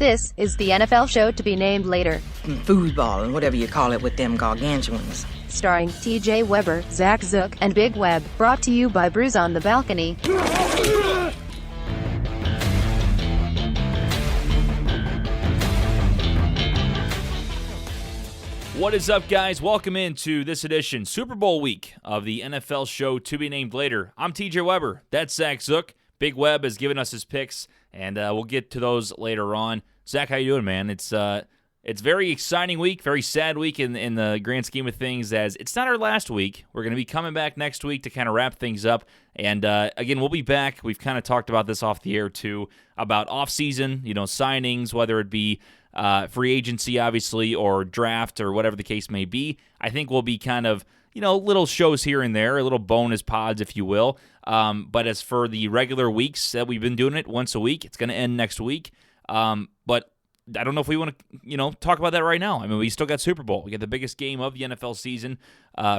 This is the NFL show to be named later. Foosball and whatever you call it with them gargantuans. Starring TJ Weber, Zach Zook, and Big Web. Brought to you by Brews on the Balcony. What is up, guys? Welcome into this edition, Super Bowl week of the NFL show to be named later. I'm TJ Weber. That's Zach Zook. Big Web has given us his picks, and we'll get to those later on. Zach, how you doing, man? It's a very exciting week, very sad week in the grand scheme of things, as it's not our last week. We're going to be coming back next week to kind of wrap things up. And again, we'll be back. We've kind of talked about this off the air, too, about off-season, signings, whether it be free agency, obviously, or draft, or whatever the case may be. I think we'll be kind of, little shows here and there, little bonus pods, if you will. But as for the regular weeks that we've been doing it once a week, it's going to end next week. But I don't know if we want to, talk about that right now. I mean, we still got Super Bowl. We got the biggest game of the NFL season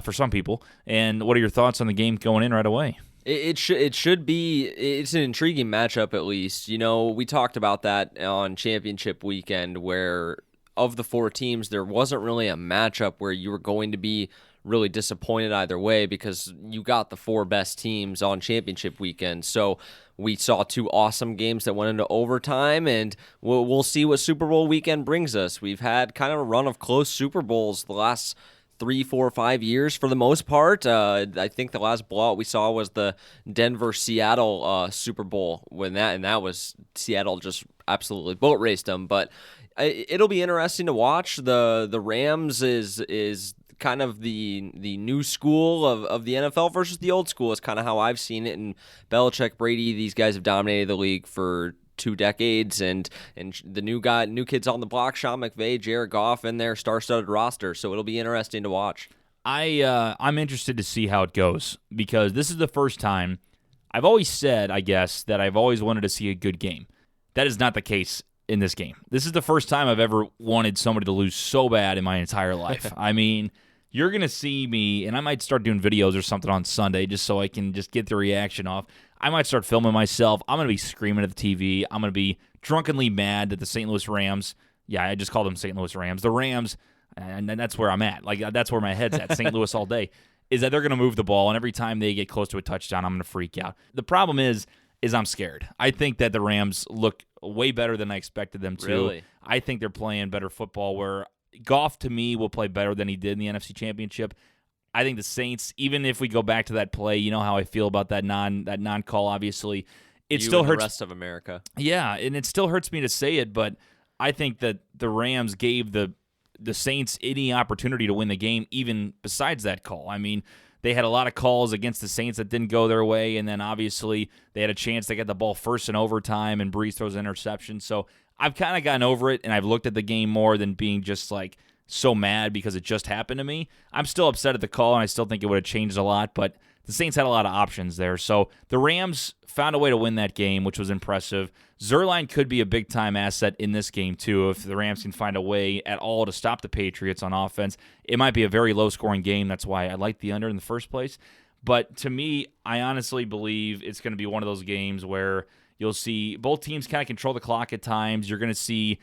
for some people. And what are your thoughts on the game going in right away? It should be. It's an intriguing matchup, at least. We talked about that on championship weekend, where of the four teams, there wasn't really a matchup where you were going to be really disappointed either way, because you got the four best teams on championship weekend. So we saw two awesome games that went into overtime, and we'll see what Super Bowl weekend brings us. We've had kind of a run of close Super Bowls the last 3, 4, 5 years for the most part. I think the last blowout we saw was the Denver-Seattle Super Bowl, that was Seattle just absolutely boat raced them. But it'll be interesting to watch. The Rams is kind of the new school of the NFL versus the old school is kind of how I've seen it. And Belichick, Brady, these guys have dominated the league for 2 decades, and the new kids on the block, Sean McVay, Jared Goff, in their star-studded roster. So it'll be interesting to watch. I'm interested to see how it goes, because this is the first time. I've always said, I guess, that I've always wanted to see a good game. That is not the case in this game. This is the first time I've ever wanted somebody to lose so bad in my entire life. I mean, you're going to see me, and I might start doing videos or something on Sunday just so I can just get the reaction off. I might start filming myself. I'm going to be screaming at the TV. I'm going to be drunkenly mad that the St. Louis Rams, I just call them St. Louis Rams, the Rams, and that's where I'm at. Like, that's where my head's at, St. Louis all day, is that they're going to move the ball, and every time they get close to a touchdown, I'm going to freak out. The problem is I'm scared. I think that the Rams look way better than I expected them to. Really? I think they're playing better football, where Goff, to me, will play better than he did in the NFC Championship. I think the Saints, even if we go back to that play, you know how I feel about that non-call, obviously. It still hurts. The rest of America. Yeah, and it still hurts me to say it, but I think that the Rams gave the Saints any opportunity to win the game, even besides that call. I mean, they had a lot of calls against the Saints that didn't go their way, and then obviously they had a chance to get the ball first in overtime, and Breeze throws an interception. So I've kind of gotten over it, and I've looked at the game more than being just like so mad because it just happened to me. I'm still upset at the call, and I still think it would have changed a lot, but the Saints had a lot of options there. So the Rams found a way to win that game, which was impressive. Zuerlein could be a big-time asset in this game, too, if the Rams can find a way at all to stop the Patriots on offense. It might be a very low-scoring game. That's why I like the under in the first place. But to me, I honestly believe it's going to be one of those games where you'll see both teams kind of control the clock at times. You're going to see,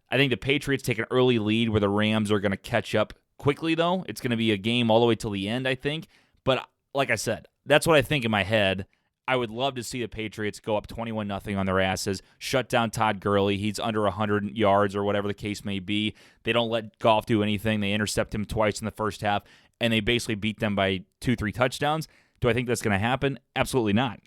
I think, the Patriots take an early lead where the Rams are going to catch up quickly, though. It's going to be a game all the way till the end, I think. But like I said, that's what I think in my head. I would love to see the Patriots go up 21-0 on their asses, shut down Todd Gurley. He's under 100 yards or whatever the case may be. They don't let Goff do anything. They intercept him twice in the first half, and they basically beat them by 2-3 touchdowns. Do I think that's going to happen? Absolutely not.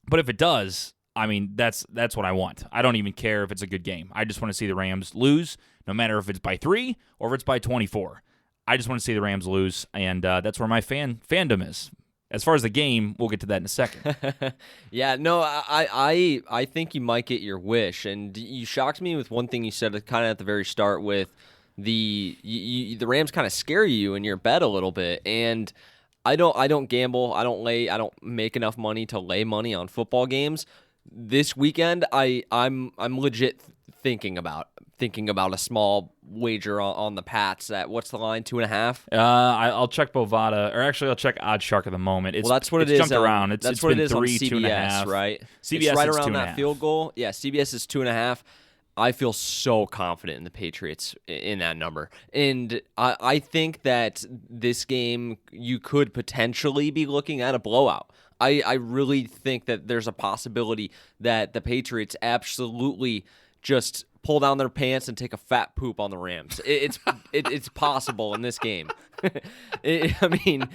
But if it does, I mean, that's what I want. I don't even care if it's a good game. I just want to see the Rams lose, no matter if it's by 3 or if it's by 24. I just want to see the Rams lose, and that's where my fandom is. As far as the game, we'll get to that in a second. Yeah, no, I think you might get your wish, and you shocked me with one thing you said kind of at the very start with the Rams kind of scare you in your bet a little bit, and I don't gamble, I don't make enough money to lay money on football games. This weekend, I'm legit thinking about a small wager on the Pats. What's the line? 2.5. I'll check Bovada, or actually I'll check OddsShark at the moment. That's what it is. Jumped around. That's it's what been it is 3, on CBS, 2.5. right? CBS it's right is around 2.5. that field goal. Yeah, CBS is 2.5. I feel so confident in the Patriots in that number. And I think that this game, you could potentially be looking at a blowout. I really think that there's a possibility that the Patriots absolutely just pull down their pants and take a fat poop on the Rams. It's possible in this game. I mean,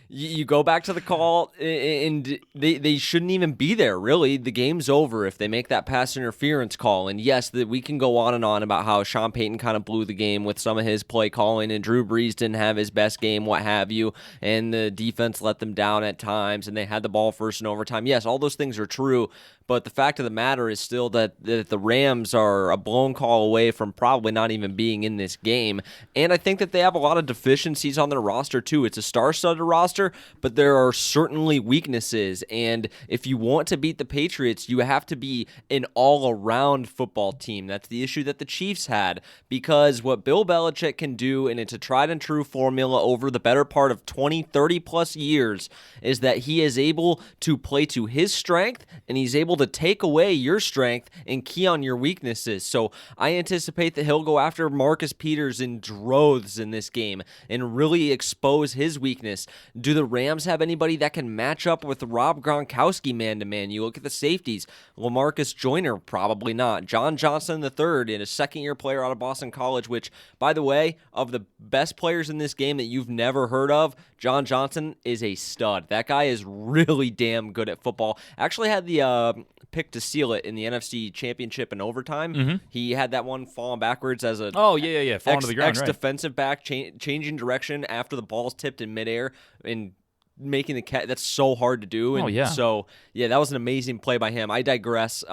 you go back to the call, and they shouldn't even be there, really. The game's over if they make that pass interference call. And yes, we can go on and on about how Sean Payton kind of blew the game with some of his play calling, and Drew Brees didn't have his best game, what have you, and the defense let them down at times, and they had the ball first in overtime. Yes, all those things are true, but the fact of the matter is still that the Rams are a blown call away from probably not even being in this game. And I think that they have a lot of deficiencies on their roster, too. It's a star-studded roster, but there are certainly weaknesses. And if you want to beat the Patriots, you have to be an all-around football team. That's the issue that the Chiefs had, because what Bill Belichick can do, and it's a tried-and-true formula over the better part of 20, 30-plus years, is that he is able to play to his strength, and he's able to take away your strength and key on your weaknesses. So I anticipate that he'll go after Marcus Peters in droves in this game and really expose his weakness. Do the Rams have anybody that can match up with Rob Gronkowski man-to-man? You look at the safeties. LaMarcus Joyner, probably not. John Johnson III, a second-year player out of Boston College, which, by the way, of the best players in this game that you've never heard of, John Johnson is a stud. That guy is really damn good at football. Actually had the pick to seal it in the NFC Championship in overtime. Mm-hmm. He had that one falling backwards as a falling to the ground, right. Defensive back changing direction after the ball's tipped in midair and making the catch. That's so hard to do. And so that was an amazing play by him. I digress.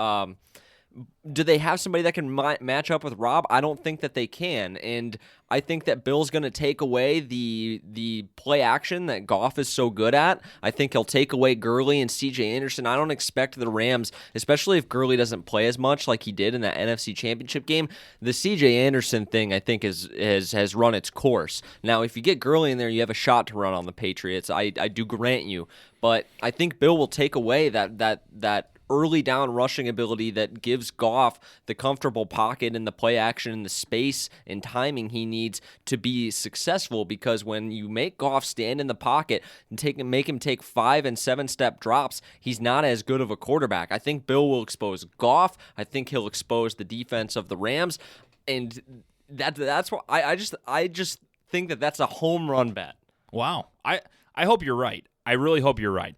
Do they have somebody that can match up with Rob? I don't think that they can, and I think that Bill's going to take away the play action that Goff is so good at. I think he'll take away Gurley and C.J. Anderson. I don't expect the Rams, especially if Gurley doesn't play as much like he did in that NFC Championship game. The C.J. Anderson thing, I think, has run its course. Now, if you get Gurley in there, you have a shot to run on the Patriots. I do grant you, but I think Bill will take away that early down rushing ability that gives Goff the comfortable pocket and the play action and the space and timing he needs to be successful, because when you make Goff stand in the pocket and make him take 5 and 7 step drops, he's not as good of a quarterback. I think Bill will expose Goff. I think he'll expose the defense of the Rams, and that's what I just think that that's a home run bet. Wow. I hope you're right. I really hope you're right.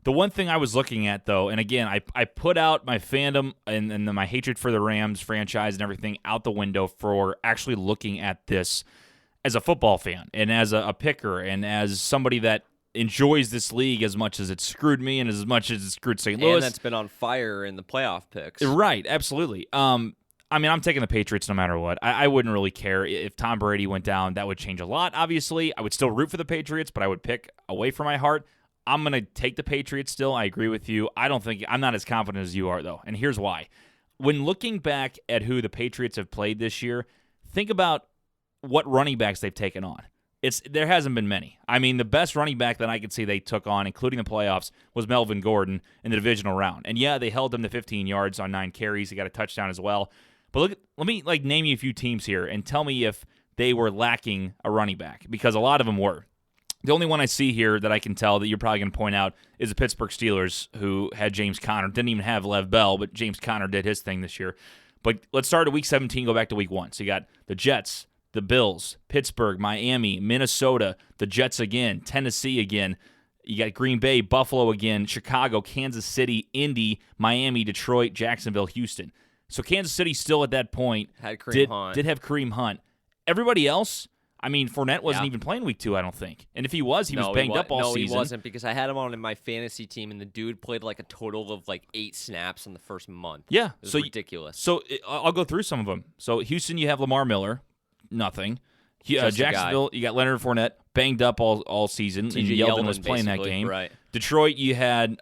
The one thing I was looking at, though, and again, I put out my fandom and my hatred for the Rams franchise and everything out the window for actually looking at this as a football fan and as a picker and as somebody that enjoys this league as much as it screwed me and as much as it screwed St. Louis. And that's been on fire in the playoff picks. Right, absolutely. I mean, I'm taking the Patriots no matter what. I wouldn't really care if Tom Brady went down. That would change a lot, obviously. I would still root for the Patriots, but I would pick away from my heart. I'm going to take the Patriots still. I agree with you. I'm not as confident as you are, though, and here's why. When looking back at who the Patriots have played this year, think about what running backs they've taken on. There hasn't been many. I mean, the best running back that I could see they took on, including the playoffs, was Melvin Gordon in the divisional round. And yeah, they held him to 15 yards on 9 carries. He got a touchdown as well. But let me name you a few teams here and tell me if they were lacking a running back, because a lot of them were. The only one I see here that I can tell that you're probably going to point out is the Pittsburgh Steelers, who had James Conner. Didn't even have Lev Bell, but James Conner did his thing this year. But let's start at Week 17, go back to Week 1. So you got the Jets, the Bills, Pittsburgh, Miami, Minnesota, the Jets again, Tennessee again. You got Green Bay, Buffalo again, Chicago, Kansas City, Indy, Miami, Detroit, Jacksonville, Houston. So Kansas City still at that point did have Kareem Hunt. Everybody else, I mean, Fournette wasn't even playing Week 2, I don't think. And if he was, he was banged up all season. No, he wasn't, because I had him on in my fantasy team, and the dude played like a total of like 8 snaps in the first month. Yeah. It was ridiculous. So I'll go through some of them. So Houston, you have Lamar Miller, nothing. Jacksonville, you got Leonard Fournette, banged up all season, and Yeldon was playing that game. Right. Detroit, you had, you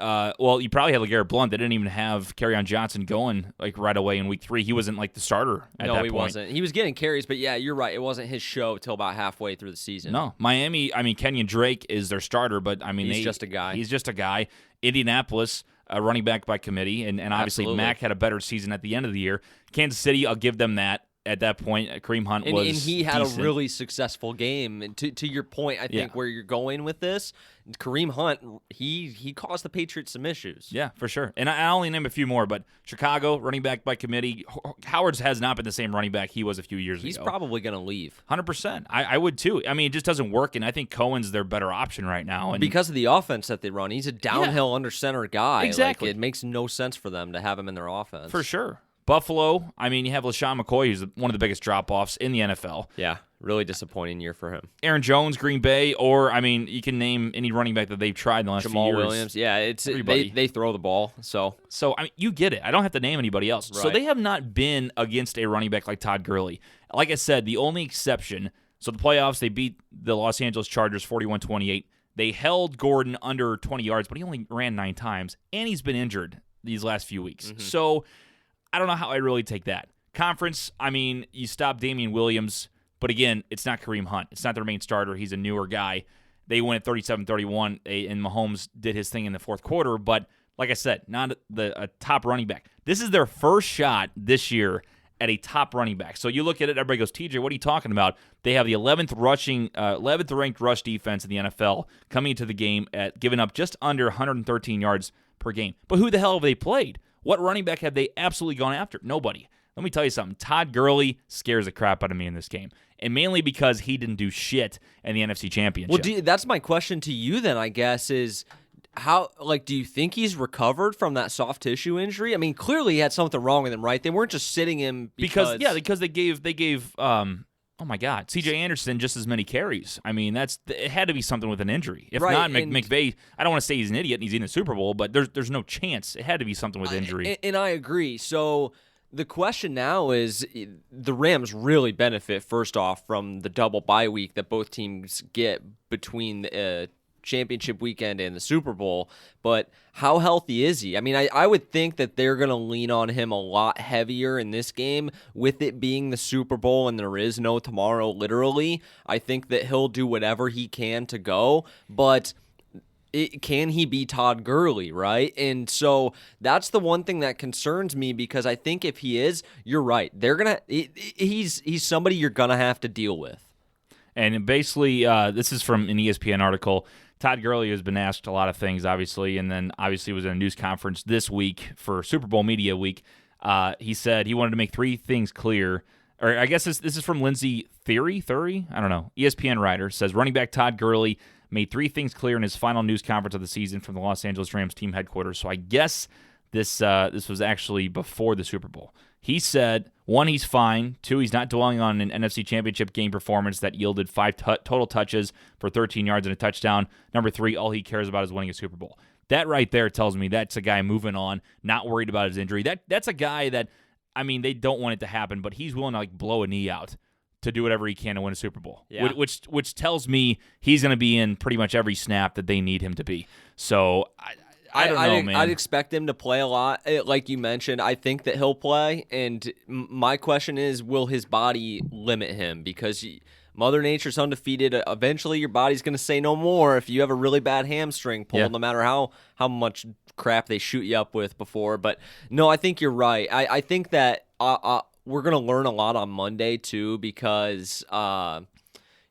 probably had LeGarrette Blount. They didn't even have Kerryon Johnson going like right away in Week 3. He wasn't like the starter at that point. No, he wasn't. He was getting carries, but yeah, you're right. It wasn't his show till about halfway through the season. No. Miami, I mean, Kenyon Drake is their starter, but I mean, he's just a guy. He's just a guy. Indianapolis, a running back by committee, and obviously Absolutely. Mack had a better season at the end of the year. Kansas City, I'll give them that. At that point, Kareem Hunt was and he had decent. a really successful game. And to your point, I think where you're going with this, Kareem Hunt, he caused the Patriots some issues. Yeah, for sure. And I only name a few more, but Chicago, running back by committee. Howard has not been the same running back he was a few years He's ago. probably going to leave. 100%. I would too. I mean, it just doesn't work, and I think Cohen's their better option right now. And Because of the offense that they run. He's a downhill under center guy. Exactly. Like, it makes no sense for them to have him in their offense. For sure. Buffalo, I mean, you have LaShawn McCoy, who's one of the biggest drop-offs in the NFL. Yeah, really disappointing year for him. Aaron Jones, Green Bay, or, I mean, you can name any running back that they've tried in the last Jamal few years. Williams. Yeah, Everybody. they throw the ball. So I mean, you get it. I don't have to name anybody else. So Right. they have not been against a running back like Todd Gurley. Like I said, the only exception, so the playoffs, they beat the Los Angeles Chargers 41-28. They held Gordon under 20 yards, but he only ran 9 times, and he's been injured these last few weeks. So I don't know how I really take that. Conference, I mean, you stop Damian Williams, but again, it's not Kareem Hunt. It's not their main starter. He's a newer guy. They win at 37-31, and Mahomes did his thing in the fourth quarter, but like I said, not a top running back. This is their first shot this year at a top running back. So you look at it, everybody goes, TJ, what are you talking about? They have the 11th ranked rush defense in the NFL coming into the game at giving up just under 113 yards per game. But who the hell have they played? What running back have they absolutely gone after? Nobody. Let me tell you something. Todd Gurley scares the crap out of me in this game, and mainly because he didn't do shit in the NFC Championship. Well, that's my question to you then, I guess, is how, like, do you think he's recovered from that soft tissue injury? I mean, clearly he had something wrong with him, right? They weren't just sitting him because they gave oh my God, C.J. Anderson just as many carries. I mean, it had to be something with an injury. If not, McVay, I don't want to say he's an idiot and he's in the Super Bowl, but there's no chance. It had to be something with injury. And I agree. So the question now is, the Rams really benefit, first off, from the double bye week that both teams get between the championship weekend and the Super Bowl, but how healthy is he? I mean, I would think that they're going to lean on him a lot heavier in this game, with it being the Super Bowl and there is no tomorrow, literally. I think that he'll do whatever he can to go, but can he be Todd Gurley, right? And so that's the one thing that concerns me, because I think if he is, you're right. He's somebody you're going to have to deal with. And basically, this is from an ESPN article. Todd Gurley has been asked a lot of things, obviously, and then obviously was in a news conference this week for Super Bowl Media Week. He said he wanted to make 3 things clear. Or I guess this is from Lindsey Theory? I don't know. ESPN writer says running back Todd Gurley made 3 things clear in his final news conference of the season from the Los Angeles Rams team headquarters. So I guess this was actually before the Super Bowl. He said, 1, he's fine. 2, he's not dwelling on an NFC Championship game performance that yielded 5 total touches for 13 yards and a touchdown. Number 3, all he cares about is winning a Super Bowl. That right there tells me that's a guy moving on, not worried about his injury. That's a guy that, I mean, they don't want it to happen, but he's willing to like blow a knee out to do whatever he can to win a Super Bowl, which tells me he's going to be in pretty much every snap that they need him to be. So I don't know, man. I'd expect him to play a lot. Like you mentioned, I think that he'll play. And my question is, will his body limit him? Because Mother Nature's undefeated. Eventually, your body's going to say no more if you have a really bad hamstring pull, no matter how much crap they shoot you up with before. But no, I think you're right. I think that we're going to learn a lot on Monday, too, because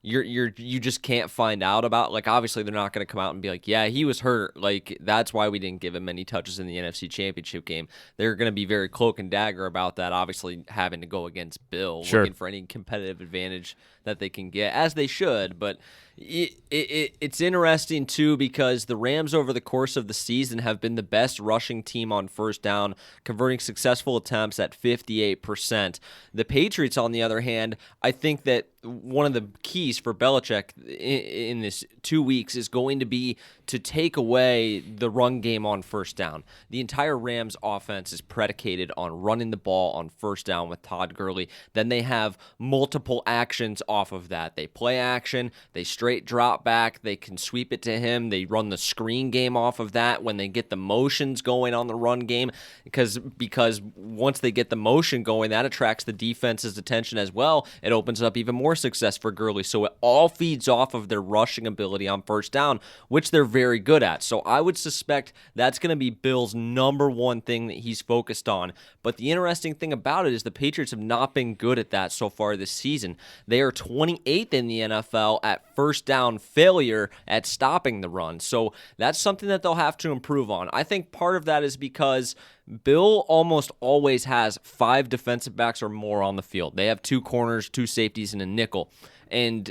you just can't find out about, like, obviously they're not going to come out and be like, yeah, he was hurt. Like, that's why we didn't give him any touches in the NFC Championship game. They're going to be very cloak and dagger about that, obviously having to go against Bill, looking for any competitive advantage that they can get, as they should. But it's interesting, too, because the Rams over the course of the season have been the best rushing team on first down, converting successful attempts at 58%. The Patriots, on the other hand, I think that one of the keys for Belichick in this 2 weeks is going to be to take away the run game on first down. The entire Rams offense is predicated on running the ball on first down with Todd Gurley. Then they have multiple actions off of that. They play action, they straight drop back, they can sweep it to him, they run the screen game off of that when they get the motions going on the run game, because once they get the motion going, that attracts the defense's attention as well. It opens up even more success for Gurley. So it all feeds off of their rushing ability on first down, which they're very good at. So I would suspect that's going to be Bill's number one thing that he's focused on. But the interesting thing about it is the Patriots have not been good at that so far this season. They are 28th in the NFL at first down failure at stopping the run. So that's something that they'll have to improve on. I think part of that is because Bill almost always has 5 defensive backs or more on the field. They have 2 corners, 2 safeties, and a nickel. And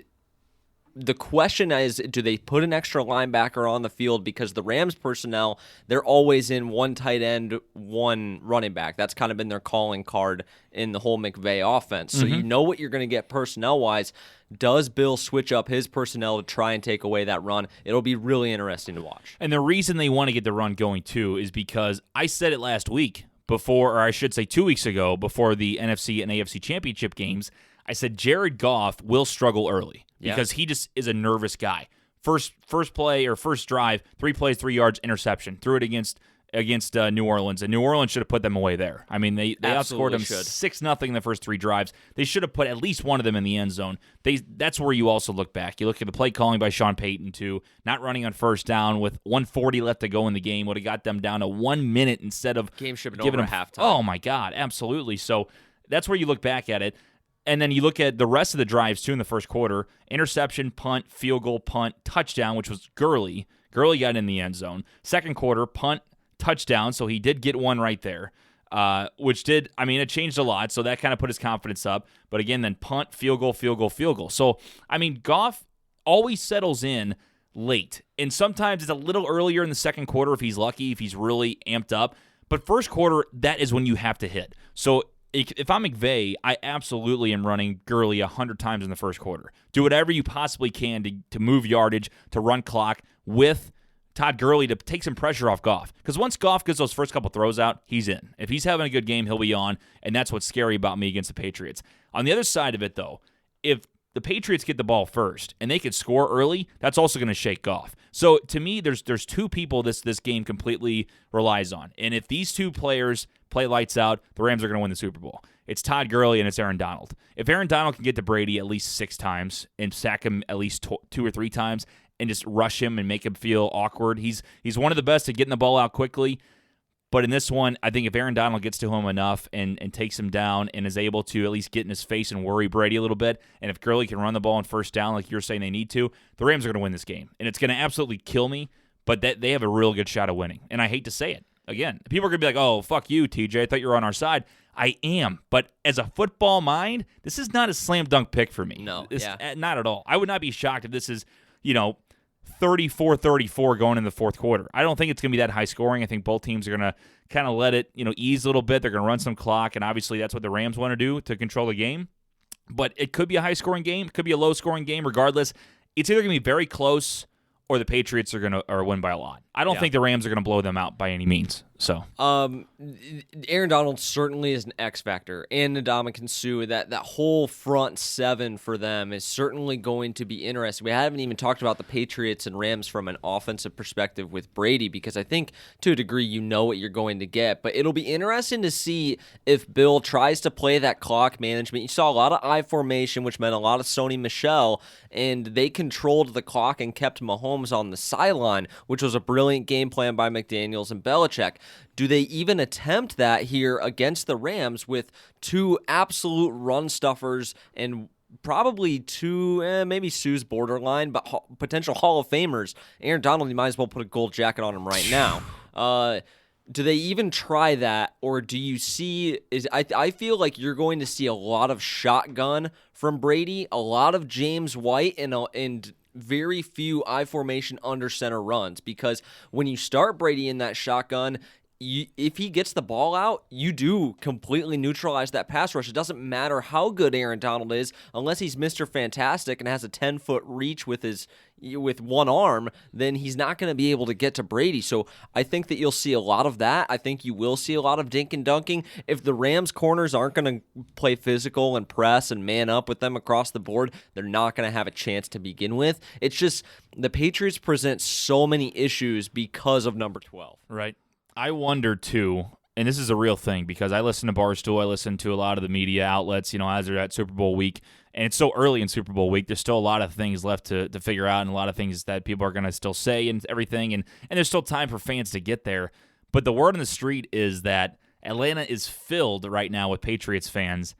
the question is, do they put an extra linebacker on the field? Because the Rams personnel, they're always in 1 tight end, 1 running back. That's kind of been their calling card in the whole McVay offense. So you know what you're going to get personnel-wise. Does Bill switch up his personnel to try and take away that run? It'll be really interesting to watch. And the reason they want to get the run going, too, is because I said it last week before, or I should say 2 weeks ago, before the NFC and AFC championship games. I said Jared Goff will struggle early because he just is a nervous guy. First play or first drive, 3 plays, 3 yards, interception. Threw it against New Orleans, and New Orleans should have put them away there. I mean, they outscored them 6-0 in the first 3 drives. They should have put at least one of them in the end zone. That's where you also look back. You look at the play calling by Sean Payton, too. Not running on first down with 1:40 left to go in the game would have got them down to 1 minute instead of game should have giving been them over halftime. Oh, my God, absolutely. So that's where you look back at it. And then you look at the rest of the drives, too, in the first quarter. Interception, punt, field goal, punt, touchdown, which was Gurley. Gurley got in the end zone. Second quarter, punt, touchdown, so he did get one right there, which did, I mean, it changed a lot, so that kind of put his confidence up. But again, then punt, field goal, field goal, field goal. So, I mean, Goff always settles in late. And sometimes it's a little earlier in the second quarter if he's lucky, if he's really amped up. But first quarter, that is when you have to hit. So if I'm McVay, I absolutely am running Gurley 100 times in the first quarter. Do whatever you possibly can to move yardage, to run clock with Todd Gurley to take some pressure off Goff. Because once Goff gets those first couple throws out, he's in. If he's having a good game, he'll be on, and that's what's scary about me against the Patriots. On the other side of it, though, if the Patriots get the ball first and they could score early, that's also going to shake Goff. So to me, there's 2 people this game completely relies on. And if these 2 players play lights out, the Rams are going to win the Super Bowl. It's Todd Gurley and it's Aaron Donald. If Aaron Donald can get to Brady at least 6 times and sack him at least 2 or 3 times and just rush him and make him feel awkward, he's one of the best at getting the ball out quickly. But in this one, I think if Aaron Donald gets to him enough and takes him down and is able to at least get in his face and worry Brady a little bit, and if Gurley can run the ball on first down like you're saying they need to, the Rams are going to win this game. And it's going to absolutely kill me, but they have a real good shot of winning. And I hate to say it. Again, people are going to be like, oh, fuck you, TJ. I thought you were on our side. I am. But as a football mind, this is not a slam dunk pick for me. No, not at all. I would not be shocked if this is, 34-34 going in the fourth quarter. I don't think it's going to be that high scoring. I think both teams are going to kind of let it, ease a little bit. They're going to run some clock, and obviously that's what the Rams want to do to control the game. But it could be a high-scoring game. It could be a low-scoring game. Regardless, it's either going to be very close or the Patriots are going to win by a lot. I don't think the Rams are going to blow them out by any means. So, Aaron Donald certainly is an X factor, and Ndamukong Suh. That whole front 7 for them is certainly going to be interesting. We haven't even talked about the Patriots and Rams from an offensive perspective with Brady, because I think to a degree you know what you're going to get. But it'll be interesting to see if Bill tries to play that clock management. You saw a lot of I formation, which meant a lot of Sony Michel, and they controlled the clock and kept Mahomes on the sideline, which was a brilliant game plan by McDaniels and Belichick. Do they even attempt that here against the Rams with 2 absolute run stuffers and probably 2, maybe Sue's borderline, but potential Hall of Famers? Aaron Donald, you might as well put a gold jacket on him right now. Do they even try that, or do you see? I feel like you're going to see a lot of shotgun from Brady, a lot of James White, and very few I formation under center runs, because when you start Brady in that shotgun, if he gets the ball out, you do completely neutralize that pass rush. It doesn't matter how good Aaron Donald is, unless he's Mr. Fantastic and has a 10-foot reach with his with one arm, then he's not going to be able to get to Brady. So I think that you'll see a lot of that. I think you will see a lot of dink and dunking. If the Rams corners aren't going to play physical and press and man up with them across the board, they're not going to have a chance to begin with. It's just the Patriots present so many issues because of number 12. Right. I wonder, too, and this is a real thing because I listen to Barstool, I listen to a lot of the media outlets, as they're at Super Bowl week, and it's so early in Super Bowl week, there's still a lot of things left to figure out and a lot of things that people are going to still say and everything, and there's still time for fans to get there. But the word on the street is that Atlanta is filled right now with Patriots fans,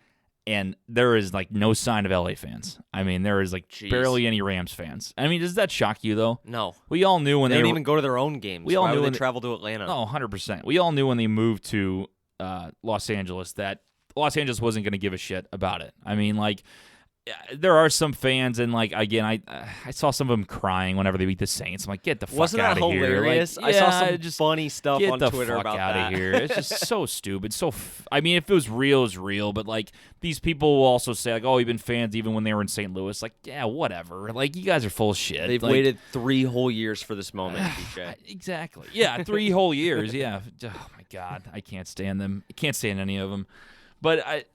and there is no sign of LA fans. I mean, there is barely any Rams fans. I mean, does that shock you though? No. We all knew when they don't even go to their own games. Why would they travel to Atlanta? Oh, 100%. We all knew when they moved to Los Angeles that Los Angeles wasn't going to give a shit about it. I mean, there are some fans, and again, I saw some of them crying whenever they beat the Saints. I'm like, get the fuck out of here! Wasn't that hilarious? I saw some funny stuff on Twitter about that. Get the fuck out of here! It's just so stupid. I mean, if it was real, it was real. But these people will also say oh, we've been fans even when they were in St. Louis. Yeah, whatever. You guys are full of shit. They've waited 3 whole years for this moment, DJ. Exactly. Yeah, 3 whole years. Yeah. Oh my God, I can't stand them. I can't stand any of them. But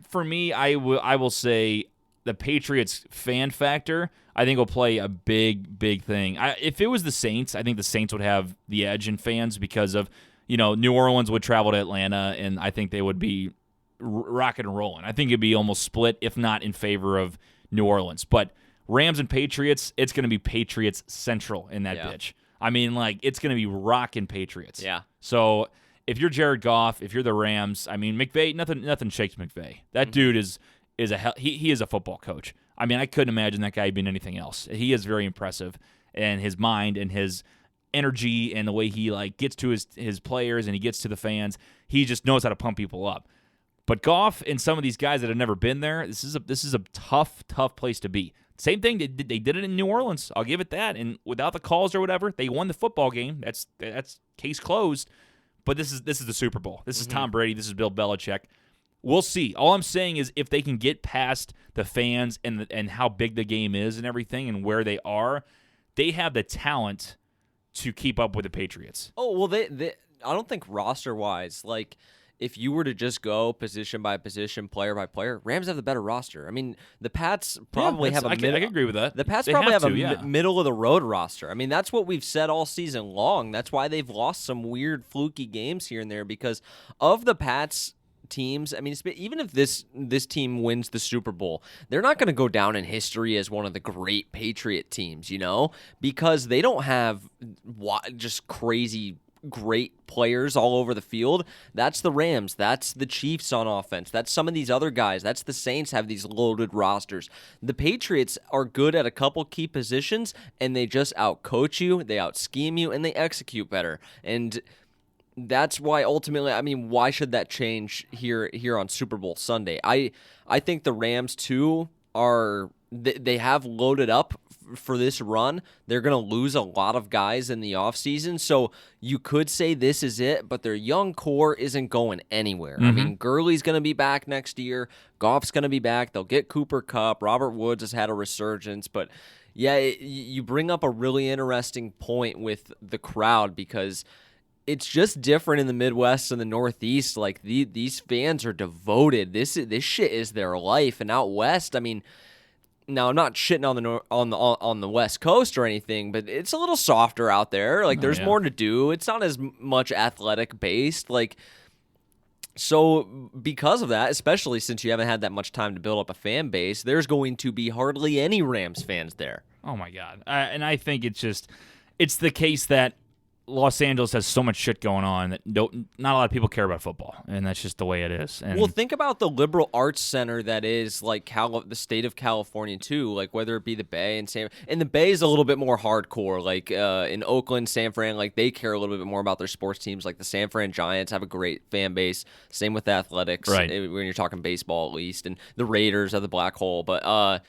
for me, I will say, the Patriots fan factor, I think, will play a big, big thing. If it was the Saints, I think the Saints would have the edge in fans because of, New Orleans would travel to Atlanta, and I think they would be rocking and rolling. I think it'd be almost split, if not in favor of New Orleans. But Rams and Patriots, it's going to be Patriots Central in that bitch. I mean, it's going to be rocking Patriots. Yeah. So if you're Jared Goff, if you're the Rams, I mean, McVay, nothing shakes McVay. That dude is he is a football coach. I mean, I couldn't imagine that guy being anything else. He is very impressive, and his mind and his energy and the way he gets to his players and he gets to the fans, he just knows how to pump people up. But Goff and some of these guys that have never been there, this is a tough place to be. Same thing, they did it in New Orleans. I'll give it that. And without the calls or whatever, they won the football game. That's case closed. But this is the Super Bowl. This is Tom Brady. This is Bill Belichick. We'll see. All I'm saying is if they can get past the fans and how big the game is and everything and where they are, they have the talent to keep up with the Patriots. Oh, well, they I don't think roster-wise, if you were to just go position by position, player by player, Rams have the better roster. I mean, the Pats probably have I can agree with that. The Pats probably have a middle-of-the-road roster. I mean, that's what we've said all season long. That's why they've lost some weird, fluky games here and there because of the Pats teams. I mean, even if this team wins the Super Bowl, they're not going to go down in history as one of the great Patriot teams, because they don't have just crazy great players all over the field. That's the Rams. That's the Chiefs on offense. That's some of these other guys. That's the Saints have these loaded rosters. The Patriots are good at a couple key positions, and they just out-coach you, they out-scheme you, and they execute better. And that's why ultimately, I mean, why should that change here on Super Bowl Sunday? I think the Rams too they have loaded up for this run. They're going to lose a lot of guys in the offseason, so you could say this is it, but their young core isn't going anywhere. I mean, Gurley's going to be back next year. Goff's going to be back. They'll get Cooper Kupp. Robert Woods has had a resurgence, but yeah, you bring up a really interesting point with the crowd because it's just different in the Midwest and the Northeast. These fans are devoted. This shit is their life. And out west, I mean, now I'm not shitting on the West Coast or anything, but it's a little softer out there. There's more to do. It's not as much athletic based. So because of that, especially since you haven't had that much time to build up a fan base, there's going to be hardly any Rams fans there. Oh my God. And I think it's the case that Los Angeles has so much shit going on that not a lot of people care about football, and that's just the way it is. And well, think about the liberal arts center that is the state of California too, whether it be the Bay and the Bay is a little bit more hardcore. In Oakland, San Fran, they care a little bit more about their sports teams. The San Fran Giants have a great fan base. Same with athletics, right? When you're talking baseball, at least, and the Raiders have the Black Hole, but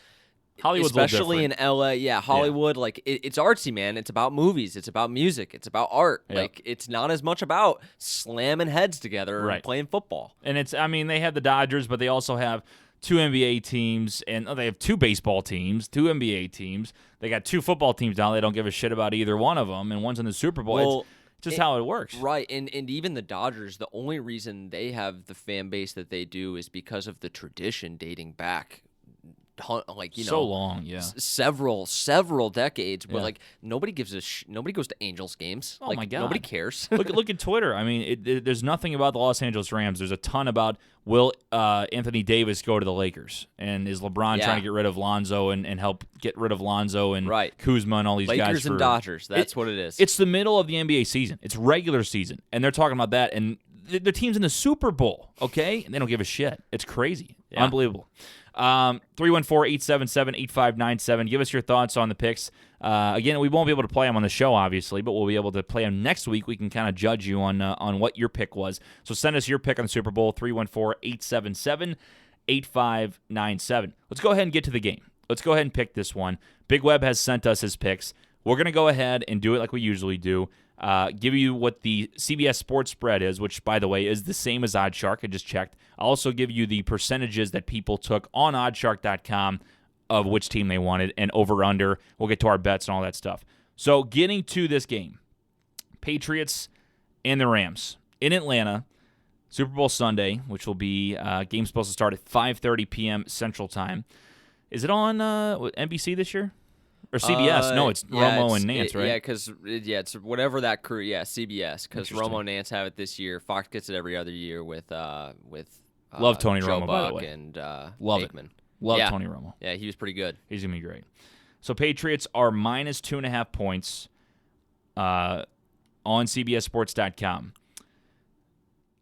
Hollywood's especially in LA, Hollywood, it's artsy, man. It's about movies, it's about music, it's about art. Yep. It's not as much about slamming heads together and playing football. And they have the Dodgers, but they also have 2 NBA teams, and they have 2 baseball teams, 2 NBA teams. They got 2 football teams now. They don't give a shit about either one of them, and one's in the Super Bowl. Well, it's just how it works. Right, and even the Dodgers, the only reason they have the fan base that they do is because of the tradition dating back, like, you know, so long, yeah, several decades. But Yeah. like nobody gives nobody goes to Angels games. Oh like, my God. nobody cares. look at Twitter. I mean, there's nothing about the Los Angeles Rams. There's a ton about will Anthony Davis go to the Lakers, and is LeBron Yeah. trying to get rid of Lonzo and help get rid of Lonzo and Right. Kuzma and all these guys. Lakers and Dodgers. That's what it is. It's the middle of the NBA season. It's regular season, and they're talking about that, and the team's in the Super Bowl, okay? And they don't give a shit. It's crazy. Yeah. Unbelievable. 314-877-8597. Give us your thoughts on the picks. Again, we won't be able to play them on the show, obviously, but we'll be able to play them next week. We can kind of judge you on what your pick was. So send us your pick on the Super Bowl, 314-877-8597. Let's go ahead and get to the game. Let's go ahead and pick this one. Big Web has sent us his picks. We're going to go ahead and do it like we usually do. Give you what the CBS Sports spread is, which, by the way, is the same as OddsShark. I just checked. I'll also give you the percentages that people took on oddshark.com of which team they wanted and over-under. We'll get to our bets and all that stuff. So getting to this game, Patriots and the Rams in Atlanta, Super Bowl Sunday, which will be game supposed to start at 5:30 p.m. Central Time. Is it on NBC this year? Or CBS? No, it's Romo and Nance, right? Yeah, because it's whatever that crew. Yeah, CBS, because Romo and Nance have it this year. Fox gets it every other year with Love Tony Joe Romo, by the Buck way. and Love Aikman. it. Love Yeah. Tony Romo. Yeah, he was pretty good. He's going to be great. So Patriots are minus 2.5 points on CBSSports.com.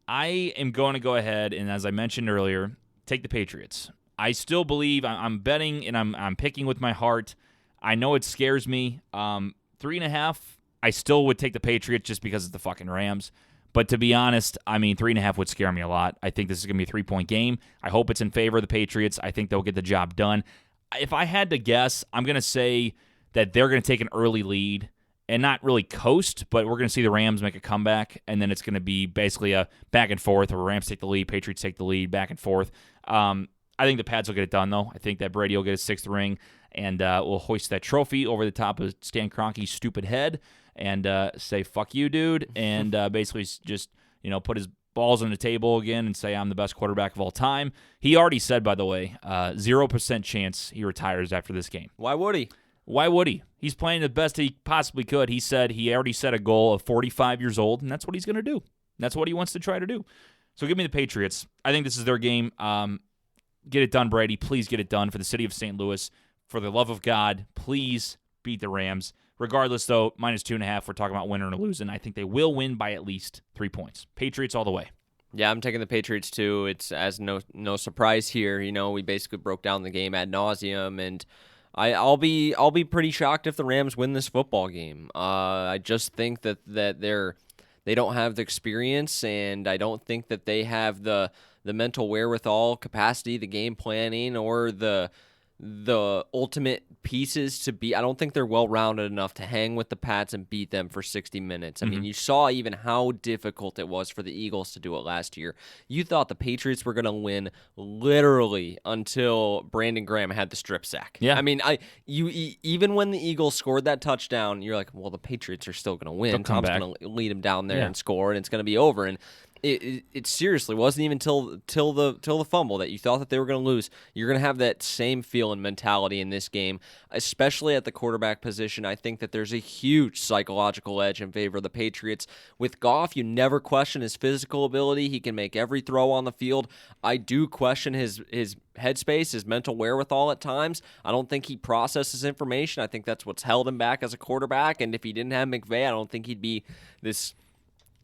I am going to go ahead and, as I mentioned earlier, take the Patriots. I still believe I'm betting and I'm picking with my heart. I know it scares me. 3.5, I still would take the Patriots just because it's the fucking Rams. But to be honest, I mean, 3.5 would scare me a lot. I think this is going to be a 3-point game. I hope it's in favor of the Patriots. I think they'll get the job done. If I had to guess, I'm going to say that they're going to take an early lead and not really coast, but we're going to see the Rams make a comeback, and then it's going to be basically a back and forth where Rams take the lead, Patriots take the lead, back and forth. I think the Pats will get it done, though. I think that Brady will get his 6th ring, and we'll hoist that trophy over the top of Stan Kroenke's stupid head and say, fuck you, dude, and basically just, put his balls on the table again and say, I'm the best quarterback of all time. He already said, by the way, 0% chance he retires after this game. Why would he? Why would he? He's playing the best he possibly could. He said he already set a goal of 45 years old, and that's what he's going to do. That's what he wants to try to do. So give me the Patriots. I think this is their game. Get it done, Brady. Please get it done for the city of St. Louis. For the love of God, please beat the Rams. Regardless, though, minus 2.5, we're talking about winning or losing. I think they will win by at least 3 points. Patriots all the way. Yeah, I'm taking the Patriots too. It's no surprise here. We basically broke down the game ad nauseum, and I'll be pretty shocked if the Rams win this football game. I just think that they don't have the experience, and I don't think that they have the mental wherewithal, capacity, the game planning, or the ultimate pieces to be. I don't think they're well-rounded enough to hang with the Pats and beat them for 60 minutes. I mean, you saw even how difficult it was for the Eagles to do it last year. You thought the Patriots were going to win literally until Brandon Graham had the strip sack. Yeah. I mean, even when the Eagles scored that touchdown, you're like, well, the Patriots are still going to win. come Tom's back. going to lead them down there and score, and it's going to be over. And it seriously wasn't even till the fumble that you thought that they were going to lose. You're going to have that same feel and mentality in this game, especially at the quarterback position. I think that there's a huge psychological edge in favor of the Patriots. With Goff, you never question his physical ability. He can make every throw on the field. I do question his headspace, his mental wherewithal at times. I don't think he processes information. I think that's what's held him back as a quarterback. And if he didn't have McVay, I don't think he'd be this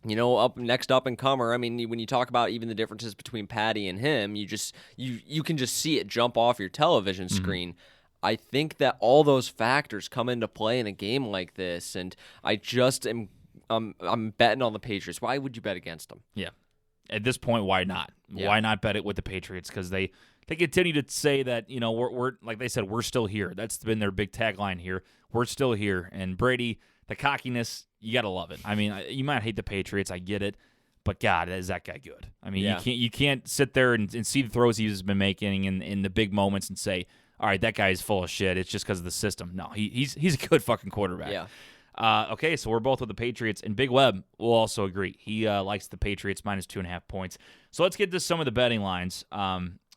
up and comer. I mean, when you talk about even the differences between Patty and him, you can just see it jump off your television screen. I think that all those factors come into play in a game like this, and I just I'm betting on the Patriots. Why would you bet against them? Yeah. At this point, why not? Yeah. Why not bet it with the Patriots? Because they continue to say that, we're like they said, we're still here. That's been their big tagline here. We're still here. And Brady, the cockiness, you got to love it. I mean, you might hate the Patriots. I get it. But God, is that guy good? I mean, Yeah. you can't sit there and see the throws he's been making in the big moments and say, all right, that guy is full of shit. It's just because of the system. No, he's a good fucking quarterback. Yeah. Okay, so we're both with the Patriots, and Big Web will also agree. He likes the Patriots minus 2.5 points. So let's get to some of the betting lines.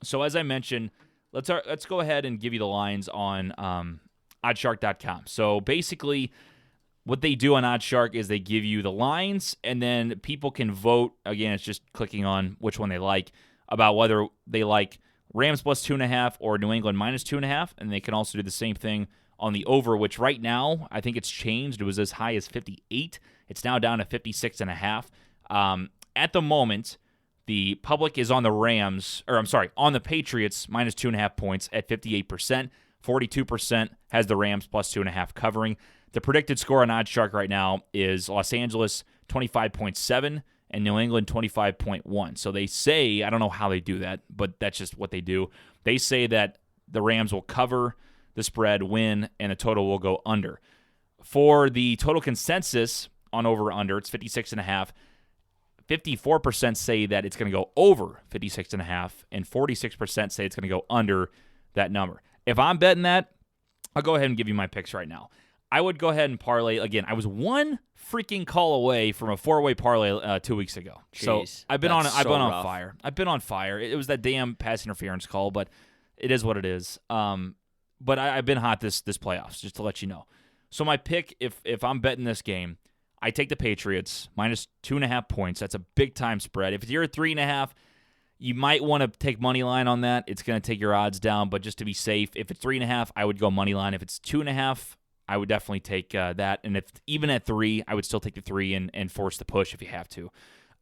So as I mentioned, let's go ahead and give you the lines on oddshark.com. So basically, what they do on Oddshark is they give you the lines, and then people can vote. Again, it's just clicking on which one they like, about whether they like Rams plus 2.5 or New England minus 2.5, and they can also do the same thing on the over, which right now I think it's changed. It was as high as 58. It's now down to 56.5. At the moment, the public is on the on the Patriots minus 2.5 points at 58%. 42% has the Rams plus 2.5 covering. The predicted score on Oddshark right now is Los Angeles 25.7 and New England 25.1. So they say, I don't know how they do that, but that's just what they do. They say that the Rams will cover the spread, win, and the total will go under. For the total consensus on over-under, it's 56.5. 54% say that it's going to go over 56.5, and 46% say it's going to go under that number. If I'm betting that, I'll go ahead and give you my picks right now. I would go ahead and parlay. Again, I was one freaking call away from a 4-way parlay 2 weeks ago. Jeez, so I've been on rough. fire. I've been on fire. It was that damn pass interference call, but it is what it is. But I've been hot this playoffs, just to let you know. So my pick, if I'm betting this game, I take the Patriots minus 2.5 points. That's a big time spread. If you're at 3.5, you might want to take money line on that. It's going to take your odds down, but just to be safe, if it's 3.5, I would go money line. If it's 2.5, I would definitely take that. And if even at 3, I would still take the 3 and force the push if you have to.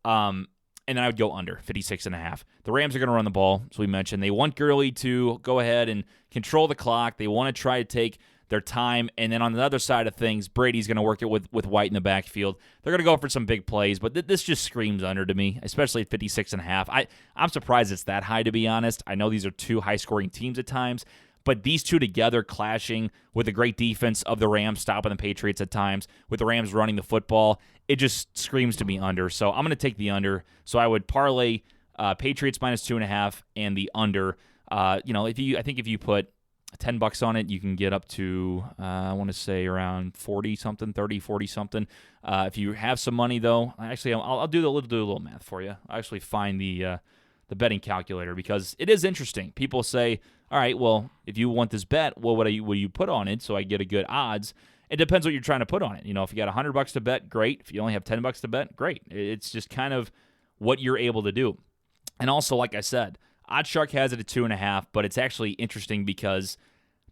And then I would go under 56.5. The Rams are going to run the ball, as we mentioned. They want Gurley to go ahead and control the clock. They want to try to take their time. And then on the other side of things, Brady's going to work it with White in the backfield. They're going to go for some big plays, but this just screams under to me, especially at 56.5. I'm surprised it's that high, to be honest. I know these are two high-scoring teams at times, but these two together clashing with the great defense of the Rams, stopping the Patriots at times, with the Rams running the football, it just screams to me under. So I'm going to take the under. So I would parlay Patriots minus 2.5 and the under. I think if you put $10 on it, you can get up to, I want to say around 40-something, 30, 40-something. If you have some money, though, actually, I'll do a little math for you. I'll actually find the betting calculator, because it is interesting. People say, all right, well, if you want this bet, well, what do you put on it so I get a good odds? It depends what you're trying to put on it. If you got $100 to bet, great. If you only have $10 to bet, great. It's just kind of what you're able to do. And also, like I said, Oddshark has it at 2.5, but it's actually interesting because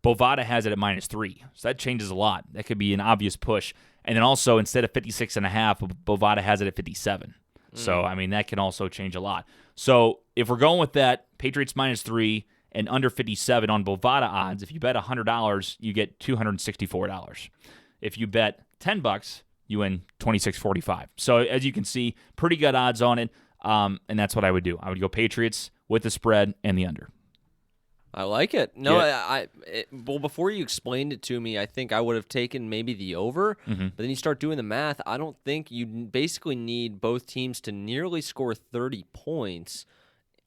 Bovada has it at minus 3. So that changes a lot. That could be an obvious push. And then also, instead of 56.5, Bovada has it at 57. So, I mean, that can also change a lot. So if we're going with that, Patriots minus 3 and under 57 on Bovada odds, if you bet $100, you get $264. If you bet $10, you win $26.45. So as you can see, pretty good odds on it, and that's what I would do. I would go Patriots with the spread and the under. I like it. No, Yeah. Well, before you explained it to me, I think I would have taken maybe the over. But then you start doing the math. I don't think you basically need both teams to nearly score 30 points.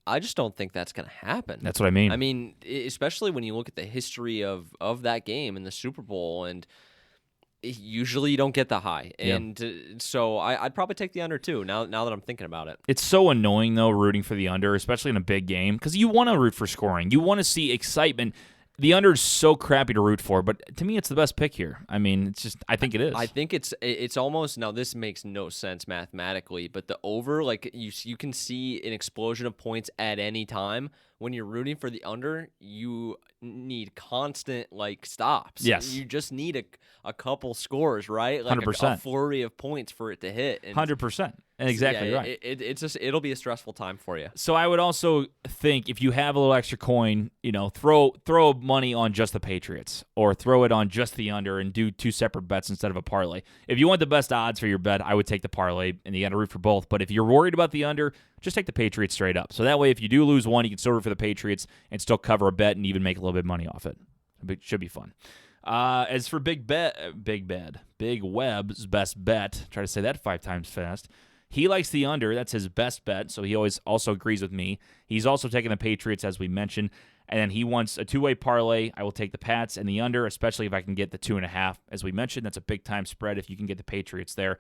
I just don't think that's going to happen. That's what I mean. I mean, especially when you look at the history of that game in the Super Bowl, and usually you don't get the high. And so I'd probably take the under too, now that I'm thinking about it. It's so annoying, though, rooting for the under, especially in a big game, because you want to root for scoring. You want to see excitement. The under is so crappy to root for, but to me, it's the best pick here. I mean, I think it is. I think it's almost, now this makes no sense mathematically, but the over, like you can see an explosion of points at any time. When you're rooting for the under, you need constant stops. Yes. You just need a couple scores, right? Like 100%. a flurry of points for it to hit. And 100%. Exactly right. It'll be a stressful time for you. So I would also think if you have a little extra coin, throw money on just the Patriots or throw it on just the under and do two separate bets instead of a parlay. If you want the best odds for your bet, I would take the parlay and you got to root for both. But if you're worried about the under, just take the Patriots straight up. So that way, if you do lose one, you can still root for the Patriots and still cover a bet and even make a little bit of money off it. It should be fun. As for Big Web's best bet, try to say that 5 times fast. He likes the under. That's his best bet, so he always also agrees with me. He's also taking the Patriots, as we mentioned, and then he wants a two-way parlay. I will take the Pats and the under, especially if I can get the 2.5. As we mentioned, that's a big-time spread if you can get the Patriots there.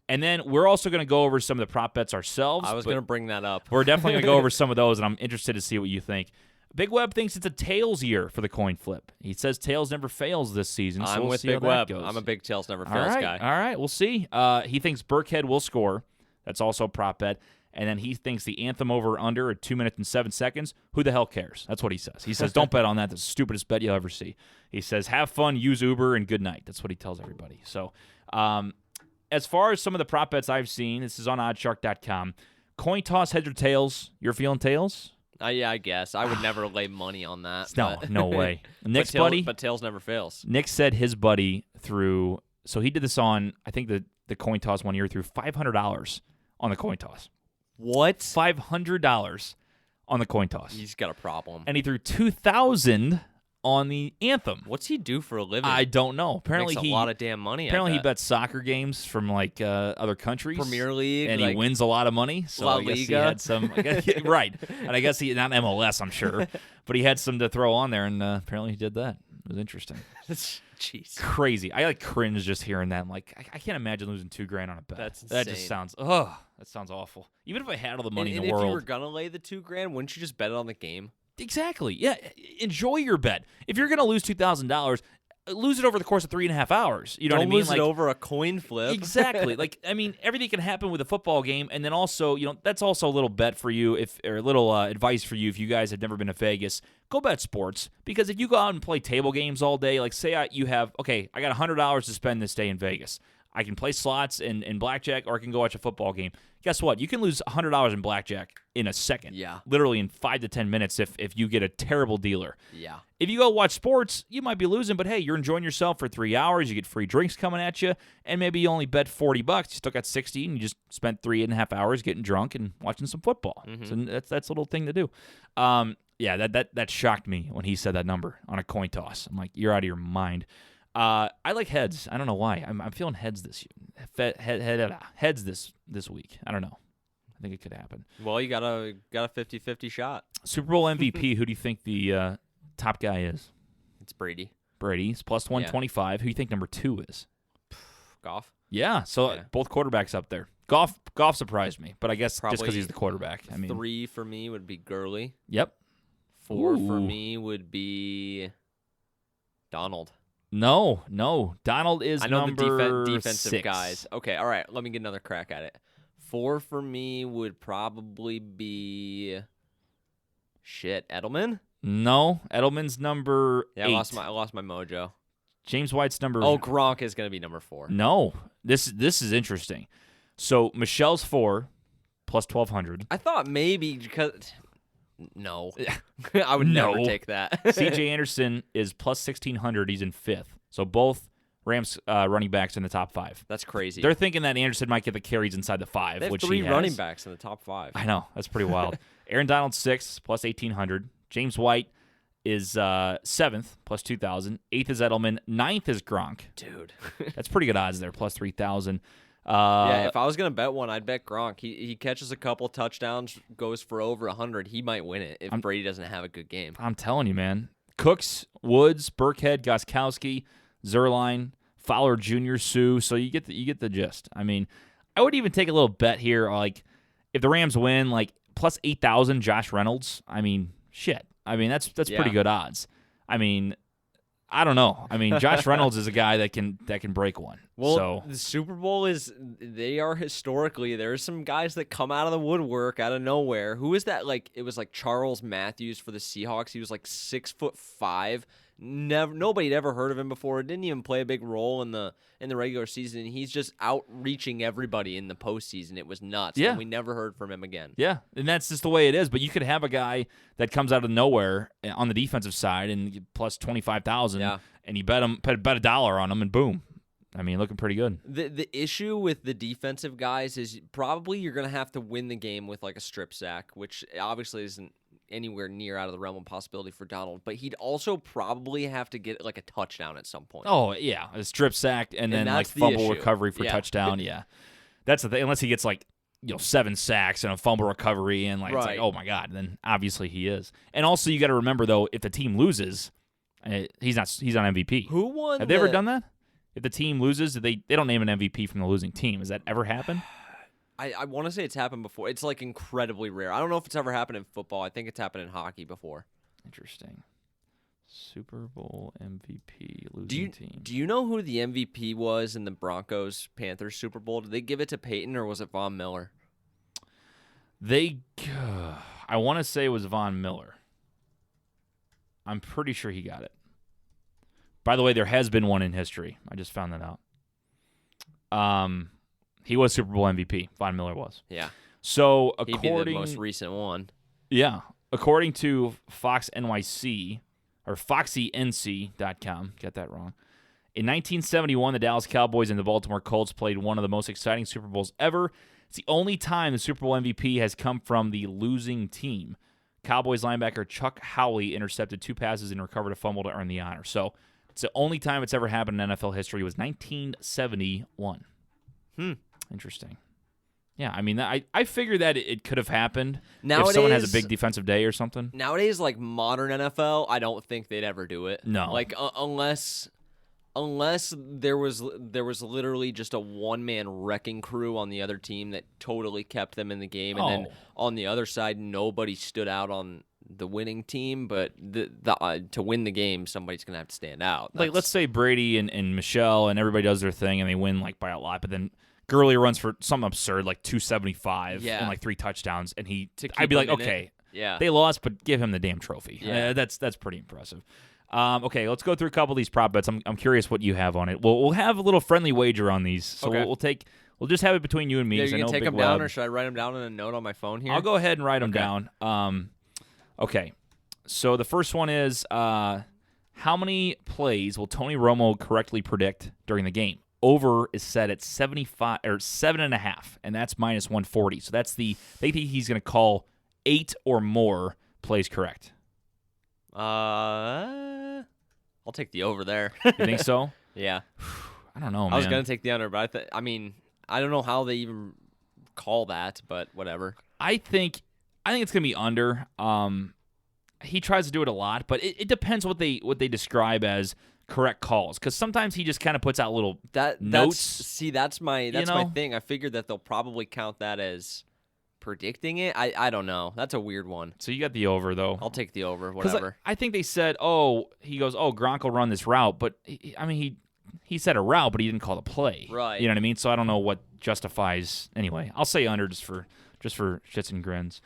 And then we're also going to go over some of the prop bets ourselves. I was going to bring that up. We're definitely going to go over some of those, and I'm interested to see what you think. Big Web thinks it's a tails year for the coin flip. He says tails never fails this season. So I'm we'll with see Big how that Web. goes. I'm a big tails never fails guy. All right, we'll see. He thinks Burkhead will score. That's also a prop bet. And then he thinks the anthem over under at 2 minutes and 7 seconds. Who the hell cares? That's what he says. He says, don't bet on that. That's the stupidest bet you'll ever see. He says, have fun, use Uber, and good night. That's what he tells everybody. So as far as some of the prop bets I've seen, this is on oddshark.com. Coin toss, heads or tails. You're feeling tails? Yeah, I guess. I would never lay money on that. No way. Nick's buddy? But tails never fails. Nick said his buddy threw, so he did this on, I think the coin toss one year, threw $500 on the coin toss. What? $500 on the coin toss. He's got a problem. And he threw $2,000 on the anthem. What's he do for a living? I don't know. Apparently Makes a lot of damn money. Apparently he bets soccer games from like other countries, Premier League, and like he wins a lot of money. So La I guess Liga. he had some. Right, and I guess he not MLS, I'm sure, but he had some to throw on there, and apparently he did that. It was interesting. Jeez, crazy. I like cringe just hearing that. I'm like, I can't imagine losing $2,000 on a bet. That's that just insane. That sounds awful. Even if I had all the money and in the world. if you were gonna lay the $2,000, wouldn't you just bet it on the game? Exactly. Yeah. Enjoy your bet. If you're going to lose $2,000, lose it over the course of 3.5 hours. You know what I mean? Don't lose it over a coin flip. Exactly. Like, I mean, everything can happen with a football game, and then also, that's also a little bet for you, or a little advice for you if you guys have never been to Vegas. Go bet sports, because if you go out and play table games all day, like say I got $100 to spend this day in Vegas. I can play slots and blackjack, or I can go watch a football game. Guess what? You can lose $100 in blackjack in a second. Yeah. Literally in 5 to 10 minutes if you get a terrible dealer. Yeah. If you go watch sports, you might be losing, but hey, you're enjoying yourself for 3 hours. You get free drinks coming at you, and maybe you only bet $40. You still got 60, and you just spent 3.5 hours getting drunk and watching some football. Mm-hmm. So that's a little thing to do. Yeah, that shocked me when he said that number on a coin toss. I'm like, you're out of your mind. I like heads. I don't know why. I'm feeling heads this year. Heads this week. I don't know. I think it could happen. Well, you got a 50-50 shot. Super Bowl MVP. Who do you think the top guy is? It's Brady. Brady's plus 125. Who do you think number 2 is? Goff. Yeah. So both quarterbacks up there. Goff surprised me, but I guess Probably just because he's the quarterback. 3 for me would be Gurley. Yep. 4 for me would be Donald. No. Donald is I know number the defensive 6. guys. Okay, all right. Let me get another crack at it. 4 for me would probably be Edelman. No, Edelman's number 8. I lost my mojo. James White's number. Oh, Gronk is gonna be number 4. No, this is interesting. So Michelle's 4 plus 1,200. I thought maybe because no, I would never take that. C.J. Anderson is plus 1,600. He's in 5th. So both Rams running backs in the top 5. That's crazy. They're thinking that Anderson might get the carries inside the 5, They have which 3 he has. running backs in the top 5. I know. That's pretty wild. Aaron Donald 6th plus 1,800. James White is 7th plus 2,000. 8th is Edelman. 9th is Gronk. Dude, That's pretty good odds there, plus 3,000. yeah, if I was gonna bet one, I'd bet Gronk. He catches a couple touchdowns, goes for over 100. He might win it if Brady doesn't have a good game. I'm telling you, man. Cooks, Woods, Burkhead, Gostkowski, Zerline, Fowler Jr., Sue. So you get the gist. I mean, I would even take a little bet here, like if the Rams win, like plus 8,000. Josh Reynolds. I mean, shit. I mean, that's pretty good odds. I mean, I don't know. I mean, Josh Reynolds is a guy that can break one. Well, so the Super Bowl they are historically, there's some guys that come out of the woodwork out of nowhere. Who is that? Like, it was like Charles Matthews for the Seahawks. He was like 6'5". Nobody had ever heard of him before. Didn't even play a big role in the regular season. He's just outreaching everybody in the postseason. It was nuts. Yeah. And we never heard from him again. yeah, and that's just the way it is. But you could have a guy that comes out of nowhere on the defensive side and plus 25,000, and you bet $1 on him, and boom. I mean, looking pretty good. The issue with the defensive guys is probably you're going to have to win the game with like a strip sack, which obviously isn't anywhere near out of the realm of possibility for Donald. But he'd also probably have to get like a touchdown at some point. Oh, yeah. A strip sack and then like that's the fumble issue. recovery for touchdown. Yeah. That's the thing. Unless he gets like 7 sacks and a fumble recovery, and it's like, oh my God, then obviously he is. And also you got to remember though, if the team loses, he's on MVP. Who won? Have they ever done that? If the team loses, they don't name an MVP from the losing team. Has that ever happened? I want to say it's happened before. It's like incredibly rare. I don't know if it's ever happened in football. I think it's happened in hockey before. Interesting. Super Bowl MVP losing team. Do you know who the MVP was in the Broncos-Panthers Super Bowl? Did they give it to Peyton or was it Von Miller? I want to say it was Von Miller. I'm pretty sure he got it. By the way, there has been one in history. I just found that out. He was Super Bowl MVP. Von Miller was. Yeah. So he'd be the most recent one. Yeah. According to Fox NYC, or FoxyNC.com, got that wrong. In 1971, the Dallas Cowboys and the Baltimore Colts played one of the most exciting Super Bowls ever. It's the only time the Super Bowl MVP has come from the losing team. Cowboys linebacker Chuck Howley intercepted 2 passes and recovered a fumble to earn the honor. So it's the only time it's ever happened in NFL history. It was 1971. Interesting. Yeah, I mean, I figured that it could have happened if someone has a big defensive day or something. Nowadays, like modern NFL, I don't think they'd ever do it. No. Like unless there was literally just a one-man wrecking crew on the other team that totally kept them in the game, and then on the other side, nobody stood out on the winning team, but to win the game, somebody's gonna have to stand out. Like, let's say Brady and Michelle and everybody does their thing and they win by a lot, but then Gurley runs for something absurd, like 275 and 3 touchdowns, and I'd be like, okay, they lost, but give him the damn trophy. Yeah. That's pretty impressive. Okay, let's go through a couple of these prop bets. I'm curious what you have on it. We'll have a little friendly wager on these, so we'll just have it between you and me. Are you gonna take them down, or should I write them down in a note on my phone here? I'll go ahead and write them down. Okay, so the first one is how many plays will Tony Romo correctly predict during the game? Over is set at 75 or 7.5, and that's minus 140. So that's they think he's going to call 8 or more plays correct. I'll take the over there. You think so? Yeah. I don't know, man. I was going to take the under, but I don't know how they even call that, but whatever. I think it's going to be under. He tries to do it a lot, but it depends what they describe as correct calls, because sometimes he just kind of puts out little notes. That's my thing. I figured that they'll probably count that as predicting it. I don't know. That's a weird one. So you got the over, though. I'll take the over, whatever. I think they said, Gronk will run this route, but he said a route, but he didn't call the play. Right. You know what I mean? So I don't know what justifies. Anyway, I'll say under just for shits and grins.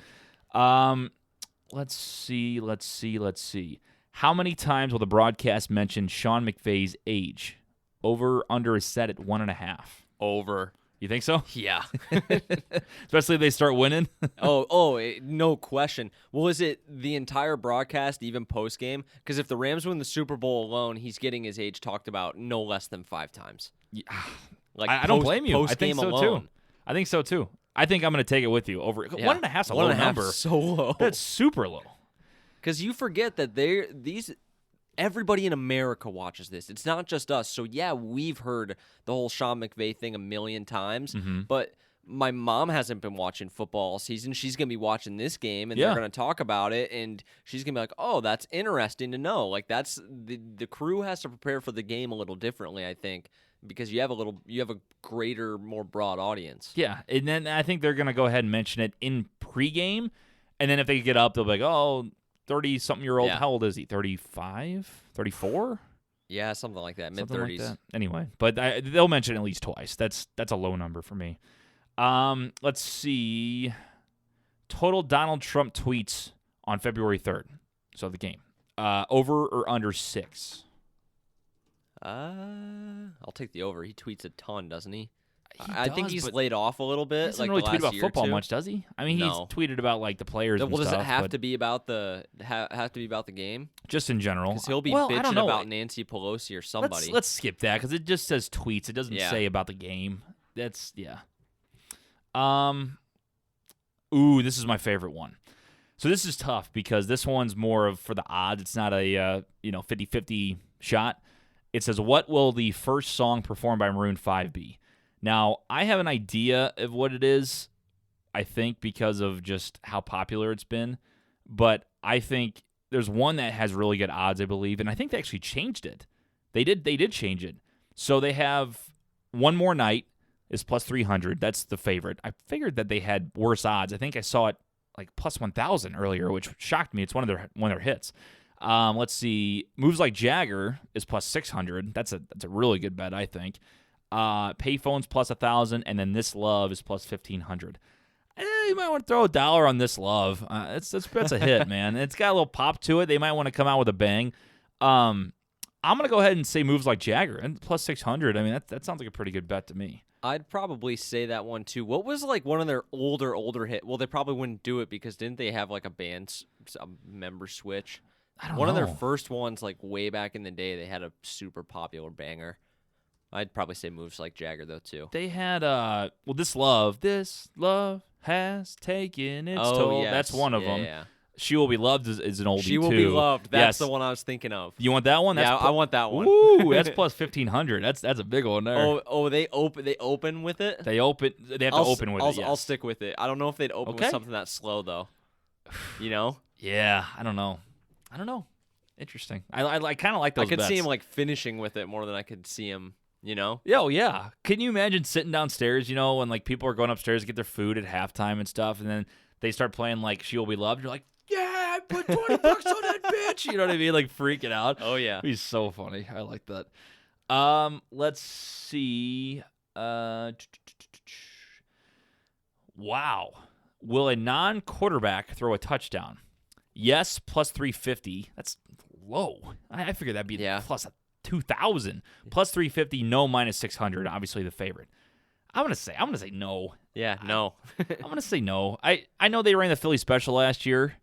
Let's see. How many times will the broadcast mention Sean McVay's age? Over, under is set at 1.5. Over. You think so? Yeah. Especially if they start winning? No question. Well, is it the entire broadcast, even post-game? Because if the Rams win the Super Bowl alone, he's getting his age talked about no less than 5 times. Yeah. I don't blame you. I think so, alone. too. I think so, too. I think I'm going to take it with you. Over 1.5 is a low number. So low. That's super low. Because you forget that everybody in America watches this. It's not just us. So, yeah, we've heard the whole Sean McVay thing a million times, but my mom hasn't been watching football all season. She's going to be watching this game, and they're going to talk about it, and she's going to be like, oh, that's interesting to know. Like, that's the crew has to prepare for the game a little differently, I think, because you have a greater, more broad audience. Yeah, and then I think they're going to go ahead and mention it in pregame, and then if they get up, they'll be like, oh, 30-something-year-old, how old is he? 35? 34? Yeah, something like that, mid-30s. Like anyway, but they'll mention it at least twice. That's a low number for me. Let's see. Total Donald Trump tweets on February 3rd, so the game. Over or under 6? I'll take the over. He tweets a ton, doesn't he? I think he's laid off a little bit. He doesn't really tweet about football much, does he? I mean, no. He's tweeted about the players. Well, and stuff. Does it have to be about the game? Just in general, because he'll be bitching about Nancy Pelosi or somebody. Let's skip that because it just says tweets. It doesn't say about the game. That's Ooh, this is my favorite one. So this is tough because this one's more of for the odds. It's not a 50-50 shot. It says, what will the first song performed by Maroon 5 be? Now, I have an idea of what it is, I think, because of just how popular it's been. But I think there's one that has really good odds, I believe, and I think they actually changed it. They did change it. So they have one more night is plus 300. That's the favorite. I figured that they had worse odds. I think I saw it like plus 1,000 earlier, which shocked me. It's one of their hits. Let's see. Moves Like Jagger is plus 600. That's a really good bet, I think. Payphones plus 1,000, and then This Love is plus 1,500. You might want to throw $1 on This Love. That's a hit, man. It's got a little pop to it. They might want to come out with a bang. I'm gonna go ahead and say Moves Like Jagger and plus 600. I mean, that sounds like a pretty good bet to me. I'd probably say that one too. What was like one of their older hit? Well, they probably wouldn't do it because didn't they have like a member switch? I don't know. One of their first ones, like way back in the day, they had a super popular banger. I'd probably say Moves Like Jagger though too. They had This Love has taken its toll. Yes. That's one of them. Yeah. She Will Be Loved is an oldie too. She Will Be Loved. That's yes. the one I was thinking of. You want that one? I want that one. Ooh, that's plus 1,500. That's a big one there. They open with it. They have to open with it. Yes. I'll stick with it. I don't know if they'd open with something that slow though. You know? Yeah, I don't know. Interesting. I kind of like those. I could bets. see him like finishing with it more than I could see him. You know? Oh, yeah. Can you imagine sitting downstairs, when like people are going upstairs to get their food at halftime and stuff, and then they start playing like She Will Be Loved? You're like, yeah, I put $20 on that bitch. You know what I mean? Like freaking out. Oh, yeah. He's so funny. I like that. Let's see. Wow. Will a non-quarterback throw a touchdown? Yes, plus 350. That's low. I figured that'd be plus 2,000. Plus 350, no, minus 600. Obviously the favorite. I'm gonna say no. Yeah, no. I'm gonna say no. I know they ran the Philly special last year,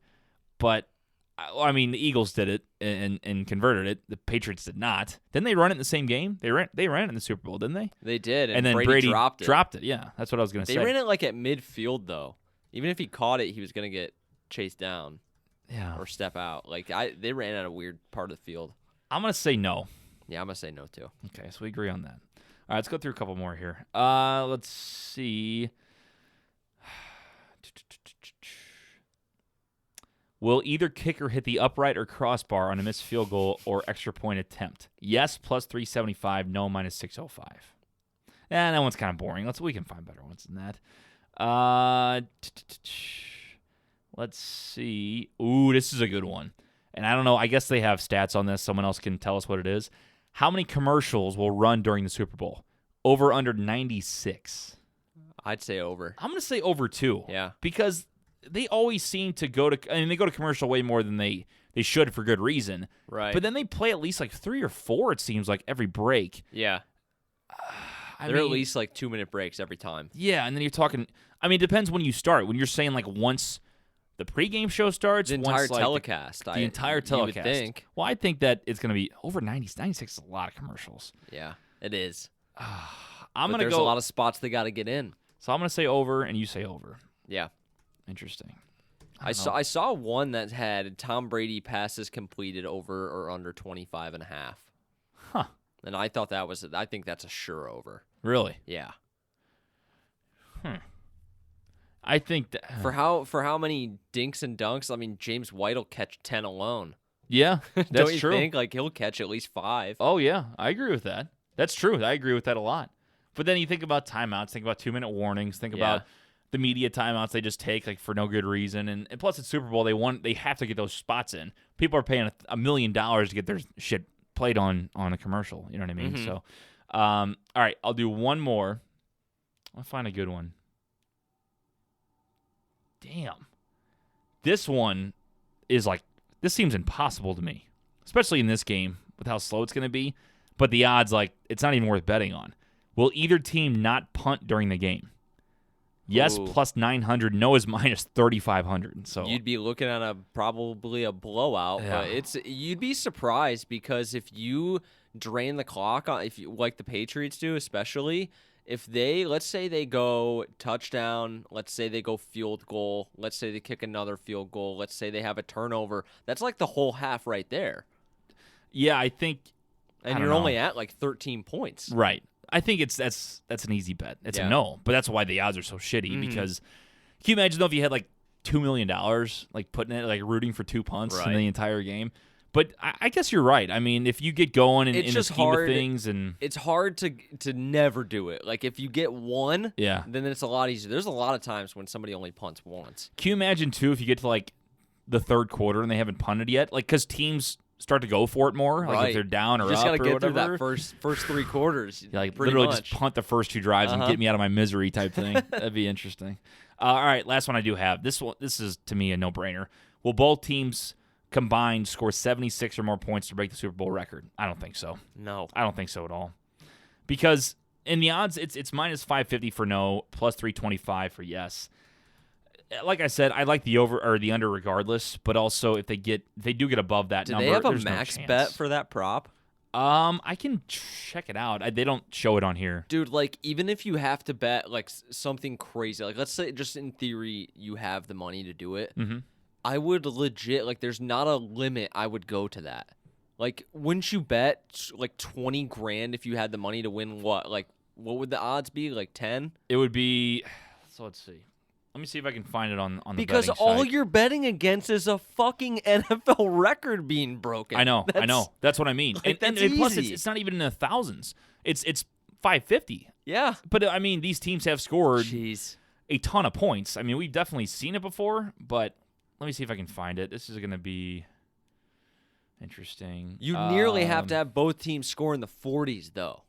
but I mean the Eagles did it and converted it. The Patriots did not. Didn't they run it in the same game? They ran it in the Super Bowl, didn't they? They did, and then Brady dropped it. Yeah, that's what I was gonna say. They ran it like at midfield though. Even if he caught it, he was gonna get chased down. Yeah. Or step out. Like they ran at a weird part of the field. I'm gonna say no. Yeah, I'm gonna say no too. Okay, so we agree on that. All right, let's go through a couple more here. Let's see. Will either kicker hit the upright or crossbar on a missed field goal or extra point attempt? Yes, plus 375. No, minus 605. That one's kind of boring. We can find better ones than that. Let's see. Ooh, this is a good one. And I don't know. I guess they have stats on this. Someone else can tell us what it is. How many commercials will run during the Super Bowl? Over, under 96. I'd say over. I'm going to say over, too. Yeah. Because they always seem to go to – I mean, they go to commercial way more than they should for good reason. Right. But then they play at least like 3 or 4, it seems like, every break. Yeah. They're at least like 2-minute breaks every time. Yeah, and then you're talking – I mean, it depends when you start. When you're saying like once – the pregame show starts. The entire telecast. The entire telecast. You would think. Well, I think that it's going to be over 90. 96 is a lot of commercials. Yeah, it is. I'm going to go. There's a lot of spots they got to get in. So I'm going to say over, and you say over. Yeah. Interesting. I saw one that had Tom Brady passes completed over or under 25.5. Huh. And I think that's a sure over. Really? Yeah. I think that for how many dinks and dunks, I mean, James White will catch 10 alone. Yeah, that's Don't you true. think? Like he'll catch at least 5. Oh yeah, I agree with that. That's true. I agree with that a lot. But then you think about timeouts, think about 2-minute warnings, think about the media timeouts they just take like for no good reason, and plus it's Super Bowl. They have to get those spots in. People are paying $1 million to get their shit played on a commercial. You know what I mean? Mm-hmm. So, all right, I'll do one more. I'll find a good one. Damn. This one is like, this seems impossible to me, especially in this game with how slow it's going to be. But the odds, like, it's not even worth betting on. Will either team not punt during the game? Yes, plus 900. No is minus 3,500. So you'd be looking at probably a blowout. Yeah. But you'd be surprised because if you drain the clock, if you like the Patriots do, especially. If let's say they go touchdown, let's say they go field goal, let's say they kick another field goal, let's say they have a turnover, that's like the whole half right there. Yeah, I think. And you're only at like 13 points. Right. I think that's an easy bet. It's a no, but that's why the odds are so shitty because Can you imagine though if you had like $2 million, like putting it like rooting for 2 punts in the entire game? But I guess you're right. I mean, if you get going in the scheme of things, and it's hard to never do it. Like if you get one, then it's a lot easier. There's a lot of times when somebody only punts once. Can you imagine too if you get to like the third quarter and they haven't punted yet? Like because teams start to go for it more, like if they're down or you just up gotta or get whatever. through that first 3 quarters. Like pretty literally much. just punt the first 2 drives and get me out of my misery type thing. That'd be interesting. All right, last one I do have. This is to me a no-brainer. Will both teams combined score 76 or more points to break the Super Bowl record? I don't think so. No. I don't think so at all. Because in the odds, it's minus 550 for no, plus 325 for yes. Like I said, I like the over or the under regardless, but also if they do get above that number, do they have a there's max no bet for that prop? I can check it out. They don't show it on here. Dude, like, even if you have to bet, like, something crazy, like, let's say, just in theory, you have the money to do it, I would legit, like, there's not a limit I would go to that. Like, wouldn't you bet, like, 20 grand if you had the money to win what? Like, what would the odds be? Like, 10? It would be, so let's see. Let me see if I can find it on the because betting all site. you're betting against is a fucking NFL record being broken. I know. That's what I mean. Like, and plus, it's not even in the thousands. It's 550. Yeah. But, I mean, these teams have scored Jeez. a ton of points. I mean, we've definitely seen it before, but let me see if I can find it. This is going to be interesting. You nearly have to have both teams score in the 40s, though.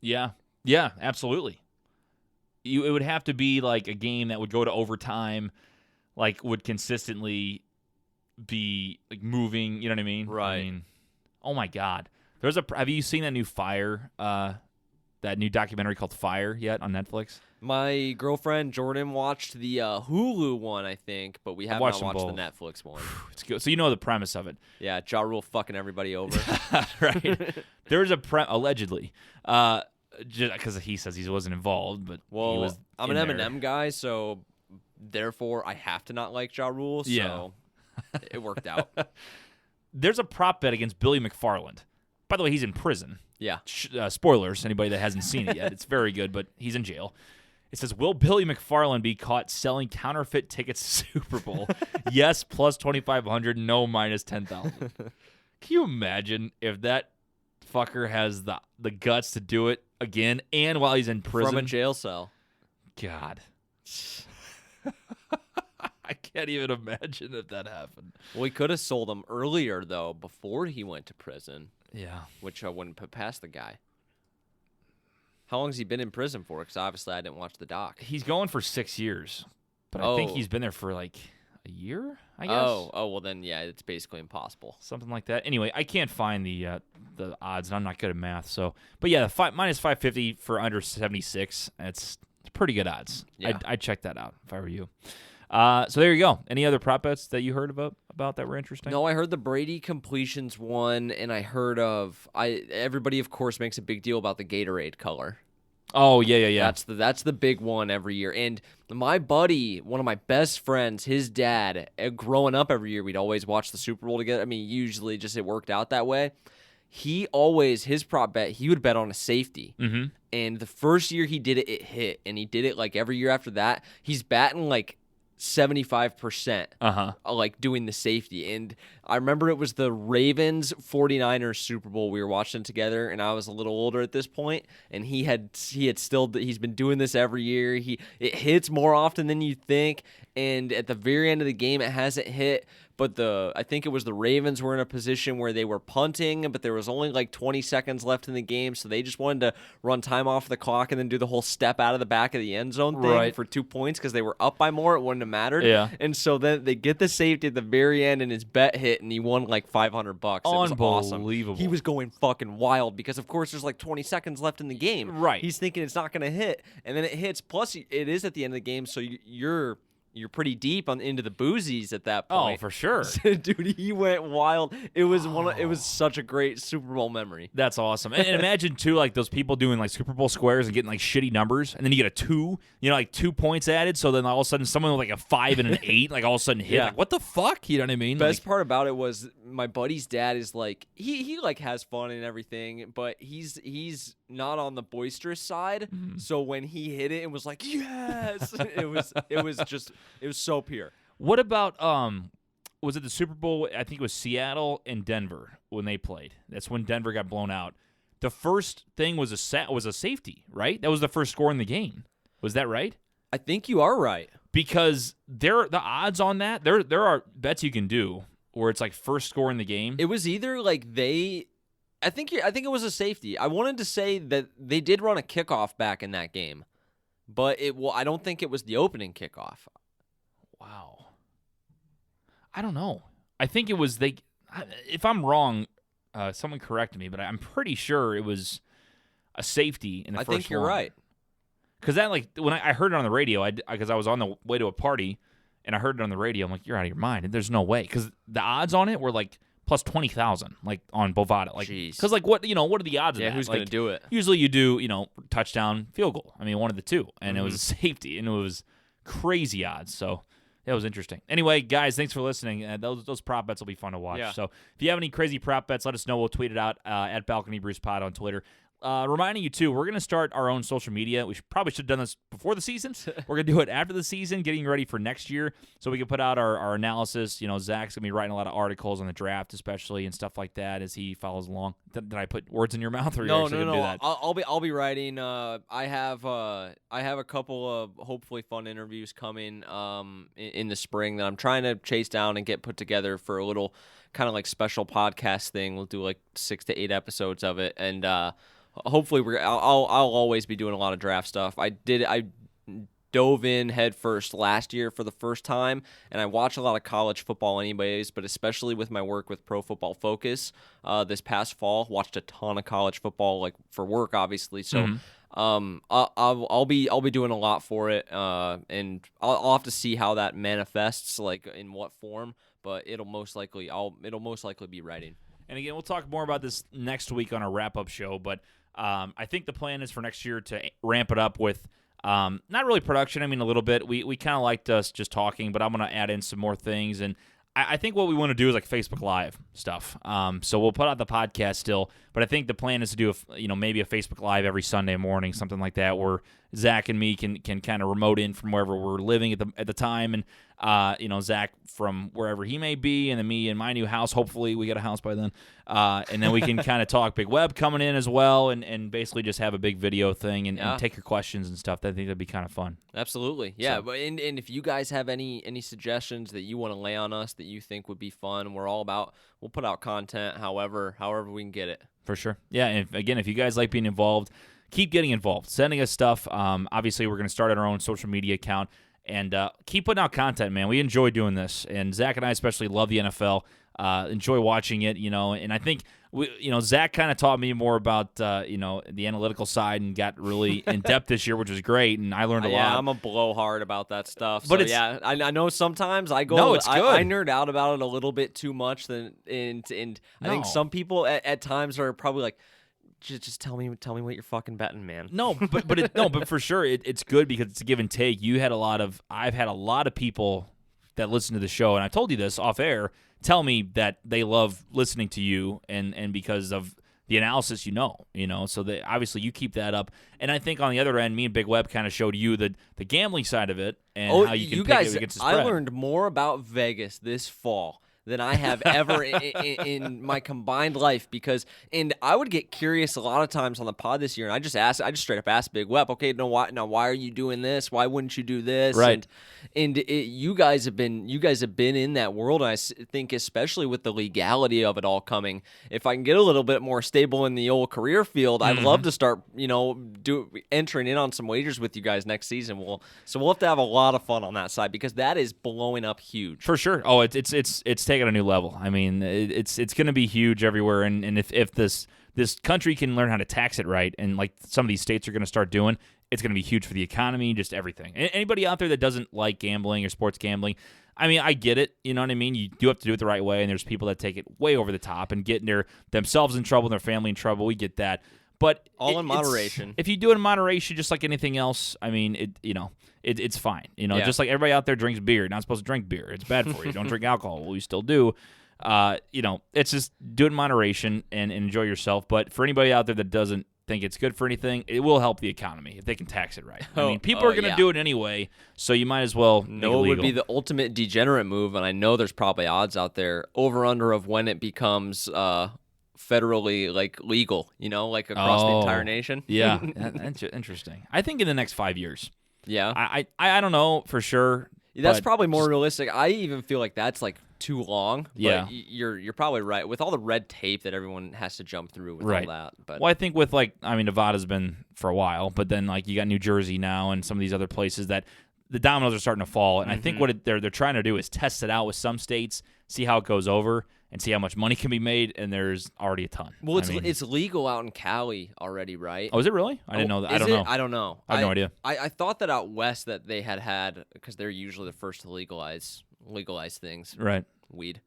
Yeah, absolutely. It would have to be like a game that would go to overtime, like would consistently be like moving. You know what I mean? Right. I mean, oh my God, have you seen that new Fire? That new documentary called Fire yet on Netflix? My girlfriend Jordan watched the Hulu one, I think, but we have not watched the Netflix one. It's good. So you know the premise of it. Yeah, Ja Rule fucking everybody over. Right. There's allegedly. Because he says he wasn't involved, but he was. I'm an Eminem guy, so therefore I have to not like Ja Rule. So it worked out. There's a prop bet against Billy McFarland. By the way, he's in prison. Yeah. Spoilers. Anybody that hasn't seen it yet, it's very good, but he's in jail. It says, will Billy McFarland be caught selling counterfeit tickets to Super Bowl? Yes, plus 2,500. No, minus 10,000. Can you imagine if that fucker has the guts to do it again and while he's in prison? From a jail cell. God. I can't even imagine if that happened. Well, he could have sold them earlier, though, before he went to prison. Yeah. Which I wouldn't put past the guy. How long has he been in prison for? Because obviously I didn't watch the doc. He's going for 6 years. But I think he's been there for like a year, I guess. Oh, well then, yeah, it's basically impossible. Something like that. Anyway, I can't find the odds, and I'm not good at math. So, but yeah, minus 550 for under 76. It's pretty good odds. Yeah. I'd check that out if I were you. So there you go. Any other prop bets that you heard about that were interesting? No, I heard the Brady completions one, and I heard of everybody, of course, makes a big deal about the Gatorade color. Oh, yeah. That's the big one every year. And my buddy, one of my best friends, his dad, growing up every year, we'd always watch the Super Bowl together. I mean, usually just it worked out that way. He always, his prop bet, he would bet on a safety. Mm-hmm. And the first year he did it, it hit. And he did it like every year after that. He's batting like 75%, like doing the safety. And I remember it was the Ravens 49ers Super Bowl we were watching together, and I was a little older at this point, and he's been doing this every year. It hits more often than you think, and at the very end of the game it hasn't hit. But I think it was the Ravens were in a position where they were punting, but there was only like 20 seconds left in the game, so they just wanted to run time off the clock and then do the whole step out of the back of the end zone thing for 2 points because they were up by more. It wouldn't have mattered. Yeah. And so then they get the safety at the very end, and his bet hit, and he won like $500. It was awesome. Unbelievable. He was going fucking wild because, of course, there's like 20 seconds left in the game. Right. He's thinking it's not going to hit, and then it hits. Plus, it is at the end of the game, so you're pretty deep into the boozies at that point. Oh, for sure. Dude, he went wild. It was it was such a great Super Bowl memory. That's awesome. And imagine too, like those people doing like Super Bowl squares and getting like shitty numbers, and then you get a 2, like 2 points added. So then all of a sudden, someone with like a 5 and an 8, like all of a sudden hit. Yeah. Like, what the fuck? You know what I mean? Best part about it was my buddy's dad is like he like has fun and everything, but he's not on the boisterous side. So when he hit it, it was like yes, it was so pure. What about was it the Super Bowl? I think it was Seattle and Denver when they played. That's when Denver got blown out. The first thing was a safety, right? That was the first score in the game. Was that right? I think you are right. Because the odds on that, there are bets you can do where it's like first score in the game. It was either like I think it was a safety. I wanted to say that they did run a kickoff back in that game, but I don't think it was the opening kickoff. Wow. I don't know. I think it was if I'm wrong, someone correct me, but I'm pretty sure it was a safety in the first one. I think you're right. Because that, like, when I heard it on the radio, because I was on the way to a party, and I heard it on the radio, I'm like, you're out of your mind. There's no way. Because the odds on it were, like, plus 20,000, like, on Bovada. Like, because, like, what are the odds of that? Yeah, who's going to do it? Usually you do, touchdown, field goal. I mean, one of the two. And it was a safety, and it was crazy odds. So that was interesting. Anyway, guys, thanks for listening. Those prop bets will be fun to watch. Yeah. So if you have any crazy prop bets, let us know. We'll tweet it out at Balcony Brews Pod on Twitter. Reminding you, too, we're going to start our own social media. We probably should have done this before the season. We're going to do it after the season, getting ready for next year so we can put out our analysis. Zach's going to be writing a lot of articles on the draft, especially, and stuff like that as he follows along. Did I put words in your mouth? Or No. Do that? I'll be writing. I have a couple of hopefully fun interviews coming in the spring that I'm trying to chase down and get put together for a little kind of like special podcast thing. We'll do like 6 to 8 episodes of it, and hopefully I'll always be doing a lot of draft stuff. I dove in head first last year for the first time, and I watch a lot of college football anyways, but especially with my work with Pro Football Focus this past fall, watched a ton of college football, like for work obviously. So I'll be doing a lot for it, and I'll have to see how that manifests, like in what form, but it'll most likely be writing. And again, we'll talk more about this next week on our wrap-up show, but I think the plan is for next year to ramp it up with not really production. I mean, a little bit. We kind of liked us just talking, but I'm going to add in some more things. And I think what we want to do is like Facebook Live stuff. So we'll put out the podcast still, but I think the plan is to do maybe a Facebook Live every Sunday morning, something like that, where Zach and me can kind of remote in from wherever we're living at the time, and Zach from wherever he may be, and then me in my new house. Hopefully we get a house by then, and then we can kind of talk Big Web coming in as well, and basically just have a big video thing and take your questions and stuff. I think that'd be kind of fun. Absolutely, yeah. So, and if you guys have any suggestions that you want to lay on us that you think would be fun, we'll put out content however we can get it. For sure. Yeah, and again, if you guys like being involved, keep getting involved. Sending us stuff. Obviously, we're going to start our own social media account and keep putting out content, man. We enjoy doing this, and Zach and I especially love the NFL. Enjoy watching it, and I think Zach kind of taught me more about the analytical side and got really in depth this year, which was great, and I learned a lot. Yeah, I'm a blowhard about that stuff. But I know sometimes I go. No, it's good. I nerd out about it a little bit too much. I think some people at times are probably like, just tell me what you're fucking betting, man. No, but for sure it's good because it's a give and take. I've had a lot of people that listen to the show, and I told you this off air, tell me that they love listening to you and because of the analysis, so that obviously you keep that up. And I think on the other end, me and Big Web kind of showed you the gambling side of it and how you can pick it against the spread. I learned more about Vegas this fall than I have ever in my combined life, and I would get curious a lot of times on the pod this year, and I just straight up asked Big Web, okay, why are you doing this? Why wouldn't you do this? Right. And you guys have been in that world, and I think especially with the legality of it all coming, if I can get a little bit more stable in the old career field, I'd love to start entering in on some wagers with you guys next season. We'll have to have a lot of fun on that side because that is blowing up huge. For sure. Oh, it's taking a new level. I mean, it's going to be huge everywhere, and if this country can learn how to tax it right, and like some of these states are going to start doing, it's going to be huge for the economy, just everything. Anybody out there that doesn't like gambling or sports gambling, I mean, I get it. You know what I mean? You do have to do it the right way, and there's people that take it way over the top and get themselves in trouble and their family in trouble. We get that. But all in moderation. If you do it in moderation, just like anything else, I mean, it's fine. Just like everybody out there drinks beer. You're not supposed to drink beer. It's bad for you. Don't drink alcohol. Well, you still do. It's just do it in moderation and enjoy yourself. But for anybody out there that doesn't think it's good for anything, it will help the economy if they can tax it right. I mean, people are going to do it anyway, so you might as well make it legal. It would be the ultimate degenerate move, and I know there's probably odds out there, over-under of when it becomes federally legal, across the entire nation. Yeah, interesting. I think in the next 5 years. Yeah. I don't know for sure. That's probably more realistic. I even feel like that's too long. But yeah, you're probably right with all the red tape that everyone has to jump through with all that. But I think with Nevada's been for a while, but then you got New Jersey now and some of these other places that the dominoes are starting to fall. And I think what they're trying to do is test it out with some states, see how it goes over, and see how much money can be made. And there's already a ton. Well, it's legal out in Cali already, right? Oh, is it really? I didn't know that. I don't know. I don't know. I have no idea. I thought that out west that they had because they're usually the first to legalize things. Right. Weed.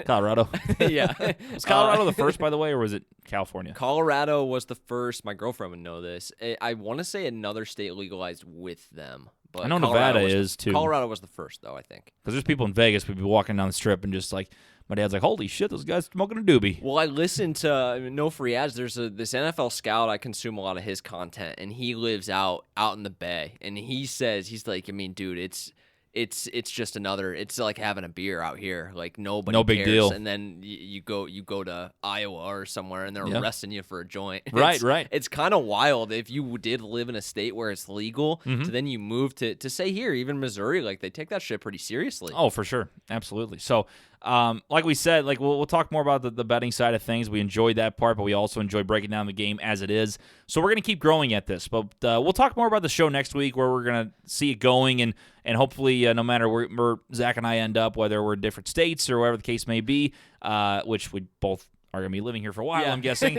Colorado. Yeah. Was Colorado the first, by the way, or was it California? Colorado was the first. My girlfriend would know this. I want to say another state legalized with them. But I know Nevada is, too. Colorado was the first, though, I think. Because there's people in Vegas who'd be walking down the strip and just my dad's like, holy shit, those guys smoking a doobie. Well, I listened to No Free Ads. There's this NFL scout. I consume a lot of his content, and he lives out in the Bay. And he says, he's like, I mean, dude, it's just another. It's like having a beer out here. Nobody no big cares. Deal. And then you go to Iowa or somewhere, and they're arresting you for a joint. Right. It's kind of wild if you did live in a state where it's legal. To then you move to say here, even Missouri, they take that shit pretty seriously. Oh, for sure, absolutely. So, like we said, we'll talk more about the betting side of things. We enjoyed that part, but we also enjoy breaking down the game as it is. So we're gonna keep growing at this, but we'll talk more about the show next week, where we're gonna see it going, and hopefully, no matter where Zach and I end up, whether we're in different states or whatever the case may be, which we both are going to be living here for a while, I'm guessing.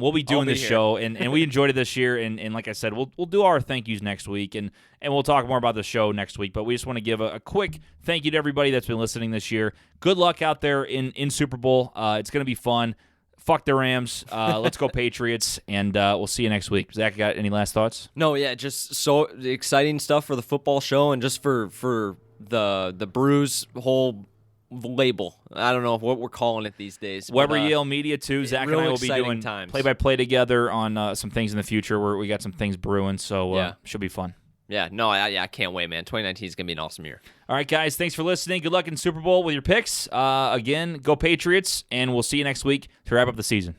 We'll be doing this show, and we enjoyed it this year. And like I said, we'll do our thank yous next week, and we'll talk more about the show next week. But we just want to give a quick thank you to everybody that's been listening this year. Good luck out there in Super Bowl. It's going to be fun. Fuck the Rams. Let's go Patriots, and we'll see you next week. Zach, got any last thoughts? No, yeah, just so exciting stuff for the football show, and just for the Brews whole label. I don't know what we're calling it these days. Weber Yale Media too. Zach and I will be doing play-by-play together on some things in the future. Where we got some things brewing, so should be fun. Yeah, no, I can't wait, man. 2019 is going to be an awesome year. All right, guys, thanks for listening. Good luck in Super Bowl with your picks. Again, go Patriots, and we'll see you next week to wrap up the season.